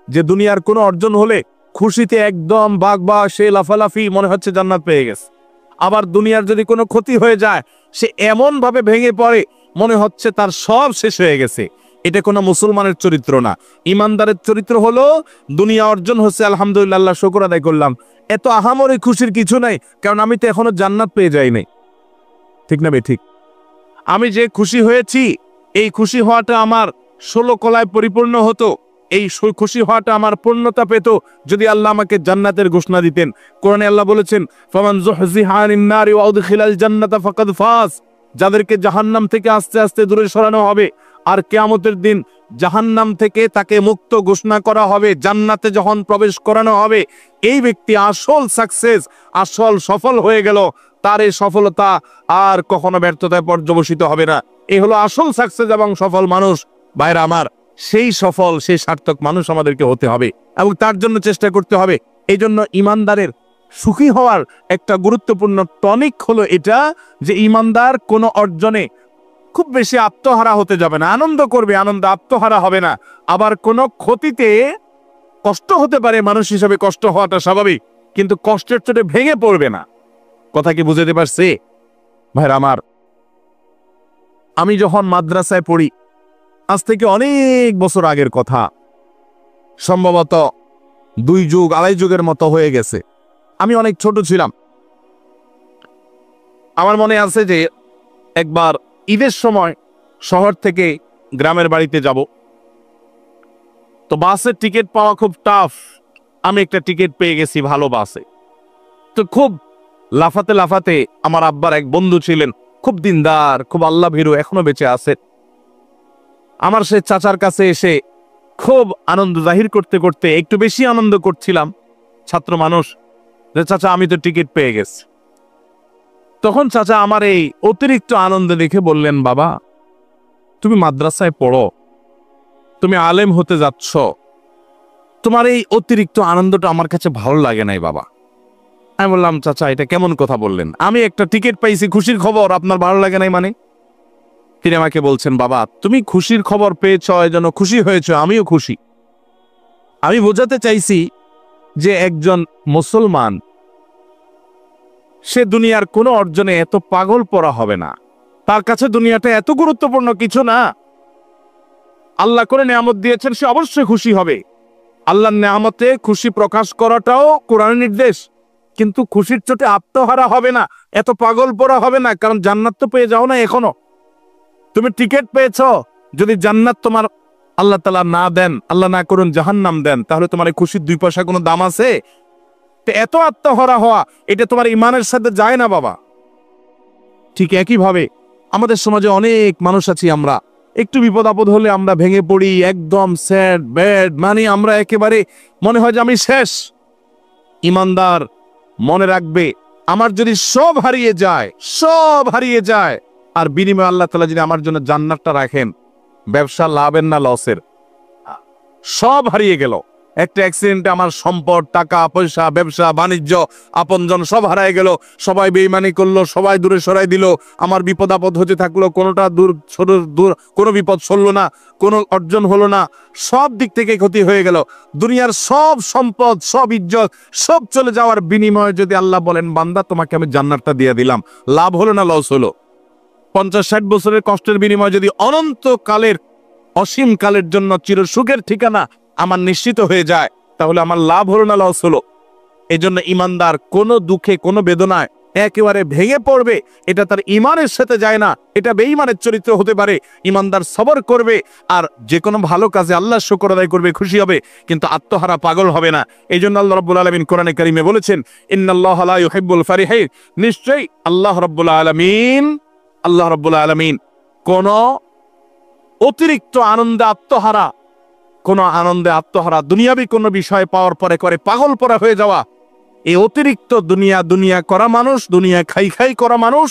যে দুনিয়ার কোনো অর্জন হলে খুশিতে একদম বাগবা, সে লাফালাফি, মনে হচ্ছে জান্নাত পেয়ে গেছে। আবার দুনিয়ার যদি কোনো ক্ষতি হয়ে যায়, সে এমন ভাবে ভেঙে পড়ে, মনে হচ্ছে তার সব শেষ হয়ে গেছে। এটা কোনো মুসলমানের চরিত্র না। ইমানদারের চরিত্র হলো দুনিয়া অর্জন হচ্ছে, আলহামদুলিল্লাহ, আল্লাহ শুকর আদায় করলাম, এত আহামরি খুশির কিছু নাই, কারণ আমি তো এখনো জান্নাত পেয়ে যাই নাই। ঠিক না বে ঠিক? আমি যে খুশি হয়েছি, এই খুশি হওয়াটা আমার 16 কলায় পরিপূর্ণ হতো, এই খুশি হওয়াটা আমার পূর্ণতা পেত যদি আল্লাহ আমাকে জান্নাতের ঘোষণা দিতেন। কোরআনে আল্লাহ বলেছেন, ফামান যুহজিহা আনিন নারি ওয়া উদখিলাল জান্নাতা ফাকাদ ফাজ, যাদেরকে জাহান্নাম থেকে আস্তে আস্তে দূরে সরানো হবে, আর কিয়ামতের দিন জাহান্নাম থেকে তাকে মুক্ত ঘোষণা করা হবে, জান্নাতে যখন প্রবেশ করানো হবে, এই ব্যক্তি আসল সাকসেস, আসল সফল হয়ে গেল। তার এই সফলতা আর কখনো ব্যর্থতায় পর্যবসিত হবে না। এই হলো আসল সাকসেস এবং সফল মানুষ। ভাইরা আমার, সেই সফল, সেই সার্থক মানুষ আমাদেরকে হতে হবে এবং তার জন্য চেষ্টা করতে হবে। এই জন্য ইমানদারের সুখী হওয়ার একটা গুরুত্বপূর্ণ টনিক হলো এটা, যে ইমানদার কোনো অর্জনে খুব বেশি আত্মহারা হতে যাবে না, আনন্দ করবে, আনন্দ আত্মহারা হবে না। আবার কোনো ক্ষতিতে কষ্ট হতে পারে, মানুষ হিসাবে কষ্ট হওয়াটা স্বাভাবিক, কিন্তু কষ্টের চোটে ভেঙে পড়বে না। কথা কি বুঝতে পারছি? ভাইরা আমার, আমি যখন মাদ্রাসায় পড়ি, আজ থেকে অনেক বছর আগের কথা, সম্ভবত 2 যুগ 2.5 যুগের মতো হয়ে গেছে, আমি অনেক ছোট ছিলাম। আমার মনে আছে যে একবার ঈদের সময় শহর থেকে গ্রামের বাড়িতে যাব, তো বাসের টিকিট পাওয়া খুব টাফ। আমি একটা টিকিট পেয়ে গেছি ভালো বাসে। তো খুব লাফাতে লাফাতে, আমার আব্বার এক বন্ধু ছিলেন, খুব দিনদার, খুব আল্লাহ ভীরু, এখনো বেঁচে আছে, আমার সে চাচার কাছে এসে খুব আনন্দ জাহির করতে করতে, একটু বেশি আনন্দ করছিলাম, ছাত্র মানুষ, যে চাচা আমি তো টিকিট পেয়ে গেছি। তখন চাচা আমার এই অতিরিক্ত আনন্দ দেখে বললেন, বাবা তুমি মাদ্রাসায় পড়ো, তুমি আলেম হতে যাচ্ছ, তোমার এই অতিরিক্ত আনন্দটা আমার কাছে ভালো লাগে নাই বাবা। আমি বললাম, চাচা এটা কেমন কথা বললেন? আমি একটা টিকিট পাইছি, খুশির খবর, আপনার ভালো লাগে নাই মানে? তিনি আমাকে বলছেন, বাবা তুমি খুশির খবর পেয়েছ, এজন্য খুশি হয়েছ, আমিও খুশি। আমি বোঝাতে চাইছি যে একজন মুসলমান, সে দুনিয়ার কোনো অর্জনে এত পাগল পড়া হবে না, তার কাছে দুনিয়াটা এত গুরুত্বপূর্ণ কিছু না। আল্লাহ করে নেয়ামত দিয়েছেন, সে অবশ্যই খুশি হবে। আল্লাহর নেয়ামতে খুশি প্রকাশ করাটাও কোরআনের নির্দেশ, কিন্তু খুশির চোটে আত্মহারা হবে না, এত পাগল পড়া হবে না, কারণ জান্নাত তো পেয়ে যাও না এখনো। তুমি টিকিট পেয়েছ, যদি জান্নাত তোমার আল্লাহ তাআলা না দেন, আল্লাহ না করুন জাহান্নাম দেন, তাহলে তোমার এই খুশির 2 পয়সা কোনো দাম আছে? তো এত আত্মহারা হওয়া, এটা তোমার ইমানের সাথে যায় না বাবা। ঠিক একইভাবে আমাদের সমাজে অনেক মানুষ আছি, আমরা একটু বিপদ আপদ হলে আমরা ভেঙে পড়ি, একদম স্যাড ব্যাড, মানে আমরা একেবারে মনে হয় যে আমি শেষ। ইমানদার মনে রাখবে, আমার যদি সব হারিয়ে যায়, সব হারিয়ে যায়, আর বিনিময়ে আল্লাহ তাআলা যদি আমার জন্য জান্নাতটা রাখেন, ব্যবসা লাভের না লসের? সব হারিয়ে গেল, একটা অ্যাক্সিডেন্টে আমার সম্পদ, টাকা পয়সা, ব্যবসা বাণিজ্য, আপনজন সব হারিয়ে গেল, সবাই বেঈমানি করলো, সবাই দূরে সরাই দিল, আমার বিপদ আপদ হতে থাকলো, কোনোটা দূর কোনো বিপদ সরল না, কোনো অর্জন হলো না, সব দিক থেকে ক্ষতি হয়ে গেল। দুনিয়ার সব সম্পদ, সব ইজ্জত, সব চলে যাওয়ার বিনিময়ে যদি আল্লাহ বলেন, বান্দা তোমাকে আমি জান্নাতটা দিয়ে দিলাম, লাভ হলো না লস হলো? 50-60 বছরের কষ্টের বিনিময়ে যদি অনন্তকালের, অসীম কালের জন্য চির সুখের ঠিকানা আমার নিশ্চিত হয়ে যায়, তাহলে আমার লাভ হলো না লস হলো? এই জন্য ইমানদার কোনো দুঃখে, কোনো বেদনায় একেবারে ভেঙে পড়বে, এটা তার ইমানের সাথে যায় না, এটা বেঈমানের চরিত্র হতে পারে। ইমানদার সবর করবে, আর যে কোনো ভালো কাজে আল্লাহর শুকর আদায় করবে, খুশি হবে, কিন্তু আত্মহারা পাগল হবে না। এই জন্য আল্লাহ রাব্বুল আলামিন কোরআনে কারিমে বলেছেন, ইন্নাল্লাহা লা ইউহিব্বুল ফারিহিন, নিশ্চয়ই আল্লাহ রাব্বুল আলামিন কোন অতিরিক্ত আনন্দে আত্মহারা, দুনিয়াবি কোনো বিষয় পাওয়ার পরে করে পাগল পরা হয়ে যাওয়া, এই অতিরিক্ত দুনিয়া করা মানুষ, দুনিয়া খাই করা মানুষ,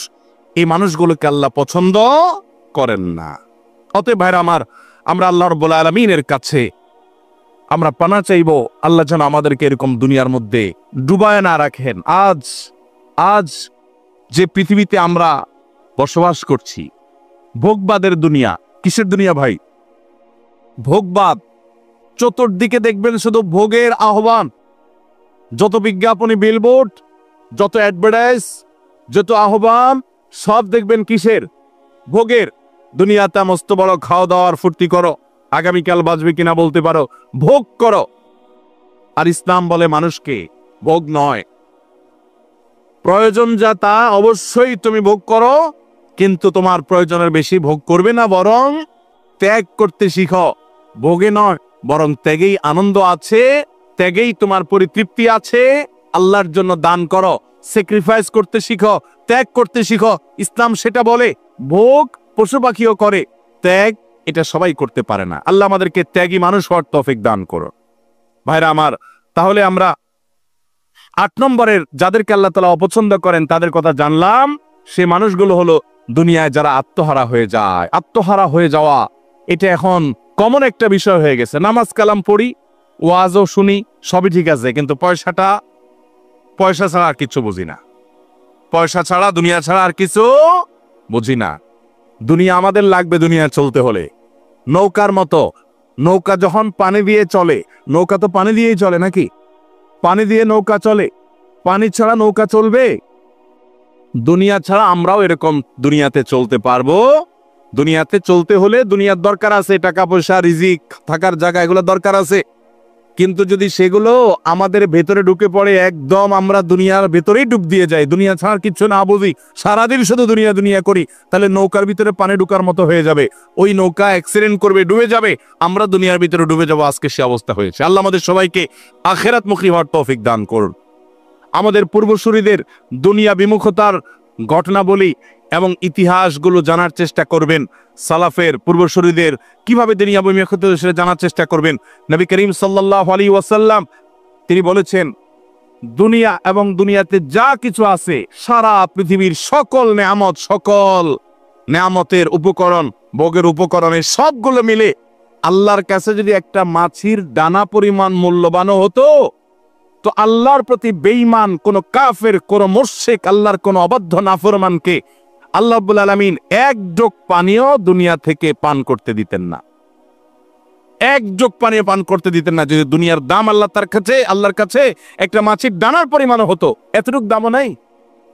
এই মানুষগুলোকে আল্লাহ পছন্দ করেন না। অতএব ভাইরা আমার, আমরা আল্লাহ রাব্বুল আলামিনের কাছে আমরা পানা চাইবো আল্লাহ যেন আমাদেরকে এরকম দুনিয়ার মধ্যে ডুবায় না রাখেন। আজ যে পৃথিবীতে আমরা বসবাস করছি, ভোগবাদের দুনিয়া। কিসের দুনিয়া ভাই? ভোগবাদ। চতুর্দিকে দেখবেন শুধু ভোগের আহ্বান। যত বিজ্ঞাপনী, বিলবোর্ড, যত অ্যাডভার্টাইজ, যত আহ্বান, সব দেখবেন কিসের? ভোগের। দুনিয়াতে মস্ত বড় খাওয়া দাওয়ার ফুর্তি করো, আগামীকাল বাঁচবে কিনা বলতে পারো, ভোগ করো। আর ইসলাম বলে মানুষকে ভোগ নয়, প্রয়োজন যা তা অবশ্যই তুমি ভোগ করো, কিন্তু তোমার প্রয়োজনের বেশি ভোগ করবে না, বরং ত্যাগ করতে শিখো। ভোগে নয়, বরং ত্যাগেই আনন্দ আছে, ত্যাগেই তোমার পরিতৃপ্তি আছে। আল্লাহর জন্য দান করো, স্যাক্রিফাইস করতে শিখো, ত্যাগ করতে শিখো। ইসলাম সেটা বলে। ভোগ পশু পাখিও করে, ত্যাগ এটা সবাই করতে পারে না। আল্লাহ আমাদেরকে ত্যাগী মানুষ হওয়ার তৌফিক দান করো। ভাইরা আমার, তাহলে আমরা 8 নম্বরের যাদেরকে আল্লাহ তাআলা অপছন্দ করেন তাদের কথা জানলাম। সে মানুষগুলো হলো দুনিয়ায় যারা আত্মহারা হয়ে যায়। আত্মহারা হয়ে যাওয়া এটা এখন কমন একটা বিষয় হয়ে গেছে। নামাজ কালাম পড়ি, ওয়াজও শুনি, সবই ঠিক আছে, কিন্তু পয়সা ছাড়া আর কিছু বুঝি না। পয়সা ছাড়া, দুনিয়া ছাড়া আর কিছু বুঝি না। দুনিয়া আমাদের লাগবে দুনিয়া চলতে হলে। নৌকার মতো, নৌকা যখন পানি দিয়ে চলে, নৌকা তো পানি দিয়েই চলে নাকি? পানি দিয়ে নৌকা চলে, পানি ছাড়া নৌকা চলবে? দুনিয়া ছাড়া আমরাও এরকম দুনিয়াতে চলতে পারবো। দুনিয়াতে চলতে হলে দুনিয়ার দরকার আছে, টাকা পয়সা, রিজিক, থাকার জায়গা, এগুলো দরকার আছে। কিন্তু যদি সেগুলো আমাদের ভেতরে ঢুকে পড়ে, একদম আমরা দুনিয়ার ভেতরেই ডুব দিয়ে যাই, দুনিয়া ছাড়া কিছু না বুঝি, সারাদিন শুধু দুনিয়া দুনিয়া করি, তাহলে নৌকার ভিতরে পানি ঢুকার মতো হয়ে যাবে। ওই নৌকা অ্যাক্সিডেন্ট করবে, ডুবে যাবে, আমরা দুনিয়ার ভিতরে ডুবে যাবো। আজকে সে অবস্থা হয়েছে। আল্লাহ আমাদের সবাইকে আখিরাতমুখী হওয়ার তৌফিক দান করুন। আমাদের পূর্বসূরীদের দুনিয়া বিমুখতার ঘটনাবলী এবং ইতিহাসগুলো জানার চেষ্টা করবেন। সালাফের পূর্বসূরীদের কিভাবে দুনিয়া বিমুখতা সেটা জানার চেষ্টা করবেন। নবী করিম সাল্লাল্লাহু আলাইহি ওয়াসাল্লাম তিনি বলেছেন, দুনিয়া এবং দুনিয়াতে যা কিছু আছে, সারা পৃথিবীর সকল নেয়ামত, সকল নেয়ামতের উপকরণ, ভোগের উপকরণের সবগুলো মিলে আল্লাহর কাছে যদি একটা মাছির দানা পরিমাণ মূল্যবানও হতো, তো আল্লাহর প্রতি বেঈমান কোন কাফের, কোন মুশরিক, আল্লাহর কোন অবাধ্য নাফরমানকে আল্লাহ রাব্বুল আলামিন এক ঢোক পানিও দুনিয়া থেকে পান করতে দিতেন না। এক ঢোক পানিও পান করতে দিতেন না। যদি দুনিয়ার দাম আল্লাহর কাছে একটা মাছির দানার পরিমাণও হতো, এতটুক দামও নাই,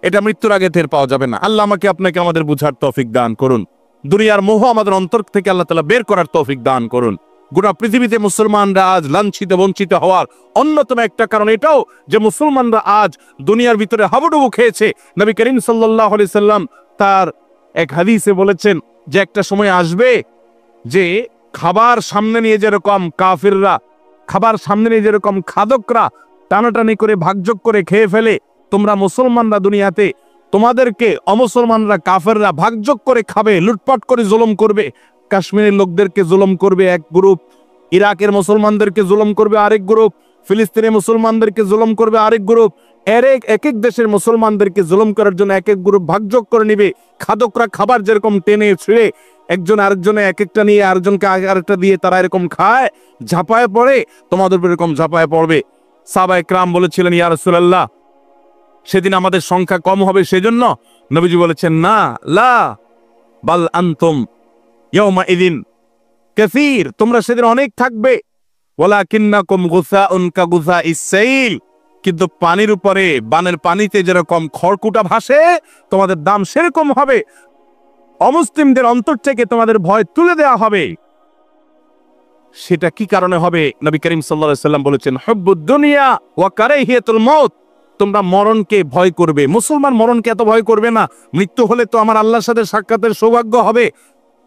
এটা মৃত্যুর আগে টের পাওয়া যাবে না। আল্লাহ আমাকে আপনাকে আমাদের বুঝার তৌফিক দান করুন। দুনিয়ার মোহ আমাদের অন্তর থেকে আল্লাহ তাআলা বের করার তৌফিক দান করুন। গোটা পৃথিবীতে মুসলমানরা আজ লাঞ্ছিত বঞ্চিত হওয়ার অন্যতম একটা কারণ এটাও যে মুসলমানরা আজ দুনিয়ার ভিতরে হাবুডুবু খেয়েছে। নবী করিম সাল্লাল্লাহু আলাইহি সাল্লাম তার এক হাদিসে বলেছেন যে একটা সময় আসবে যে খাবার সামনে নিয়ে যেরকম কাফিররা, খাবার সামনে নিয়ে যেরকম খাদকরা টানাটানি করে ভাগযোগ করে খেয়ে ফেলে, তোমরা মুসলমানরা দুনিয়াতে তোমাদেরকে অমুসলমানরা কাফেররা ভাগযোগ করে খাবে, লুটপাট করে জুলুম করবে। কাশ্মীরের লোকদেরকে জুলুম করবে এক গ্রুপ, ইরাকের মুসলমানদেরকে জুলুম করবে আরেক গ্রুপ, ফিলিস্তিনের মুসলমানদেরকে জুলুম করবে আরেক গ্রুপ। এক এক দেশের মুসলমানদেরকে জুলুম করার জন্য এক এক গ্রুপ ভাগযোগ করে নিবে। খাদকরা খাবার যেরকম টেনে ছিঁড়ে একজন আরেকজনে এক একটা নিয়ে আরেকজনকে আরেকটা দিয়ে তারা এরকম খায়, ঝাঁপায় পড়ে, তোমাদের উপর এরকম ঝাঁপায় পড়বে। সাহাবায়ে কেরাম বলেছিলেন, ইয়া রাসূলুল্লাহ, সেদিন আমাদের সংখ্যা কম হবে সেজন্য? নবীজি বলেছেন, না, লা বাল আনতুম ইয়াউমা ইদিন কাসীর, তোমরা সেদিন অনেক থাকবে। ওয়ালাকিন্নাকুম গুসাউন কাগুসাইস সাইল, কিন্তু পানির উপরে, বানের পানিতে যেরকম খড়কুটা ভাসে, তোমাদের দাম সেরকম হবে। অমুসলিমদের অন্তর থেকে তোমাদের ভয় তুলে দেওয়া হবে। সেটা কি কারণে হবে? নবী করিম সাল্লাল্লাহু আলাইহি সাল্লাম বলেছেন, হুব্বুদ দুনিয়া ওয়া কারাহিয়াতুল মউত, তোমরা মরণকে ভয় করবে। মুসলমান মরণকে এত ভয় করবে না, মৃত্যু হলে তো আমার আল্লাহর সাথে সাক্ষাতের সৌভাগ্য হবে।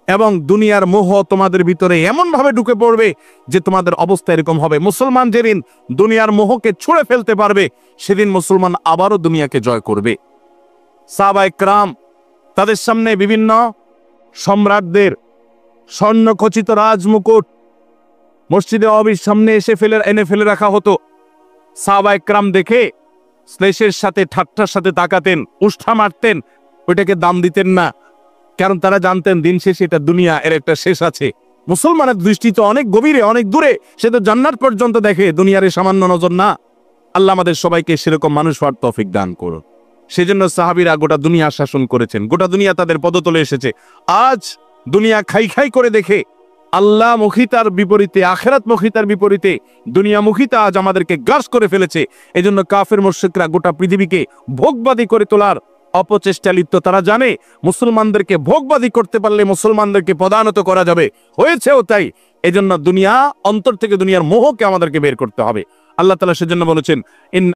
এবং দুনিয়ার মোহ তোমাদের ভিতরে এমন ভাবে ঢুকে পড়বে যে তোমাদের অবস্থা এরকম হবে। মুসলমান যেদিন দুনিয়ার মোহকে ছুঁড়ে ফেলতে পারবে, সেদিন মুসলমান আবারও দুনিয়াকে জয় করবে। সাহাবায়ে কেরাম তাদের সামনে বিভিন্ন সম্রাটদের স্বর্ণখচিত রাজমুকুট মসজিদে নববীর সামনে এনে ফেলে রাখা হতো। সাহাবায়ে কেরাম দেখে শ্লেষের সাথে, ঠাট্টার সাথে তাকাতেন, উষ্ঠা মারতেন, ওইটাকে দাম দিতেন না। কারণ তারা জানতেন দিন শেষে এটা দুনিয়া, এর একটা শেষ আছে। মুসলমানের দৃষ্টি তো অনেক গভীরে, অনেক দূরে, সে তো জান্নাত পর্যন্ত দেখে, দুনিয়ার এই সামান্য নজর না। আল্লাহ আমাদের সবাইকে সেরকম মানুষ হওয়ার তৌফিক দান করুন। সেজন্য সাহাবীরা গোটা দুনিয়া শাসন করেছেন, গোটা দুনিয়া তাদের পদতলে এসেছে। আজ দুনিয়া খাই খাই করে দেখে আল্লাহ মুখিতার বিপরীতে, আখেরাত মুখিতার বিপরীতে দুনিয়া মুখিতা আজ আমাদেরকে গ্রাস করে ফেলেছে। এজন্য কাফের মুশরিকরা গোটা পৃথিবীকে ভোগবাদী করে তোলার অপচেষ্টা লিপ্ত। তারা জানে মুসলমানদেরকে ভোগবাদী করতে পারলে মুসলমানদেরকে পদানত করা যাবে, হয়েছেও তাই। এজন্য দুনিয়া, অন্তর থেকে দুনিয়ার মোহকে আমাদেরকে বের করতে হবে। আল্লাহ তাআলা সেজন্য বলেছেন,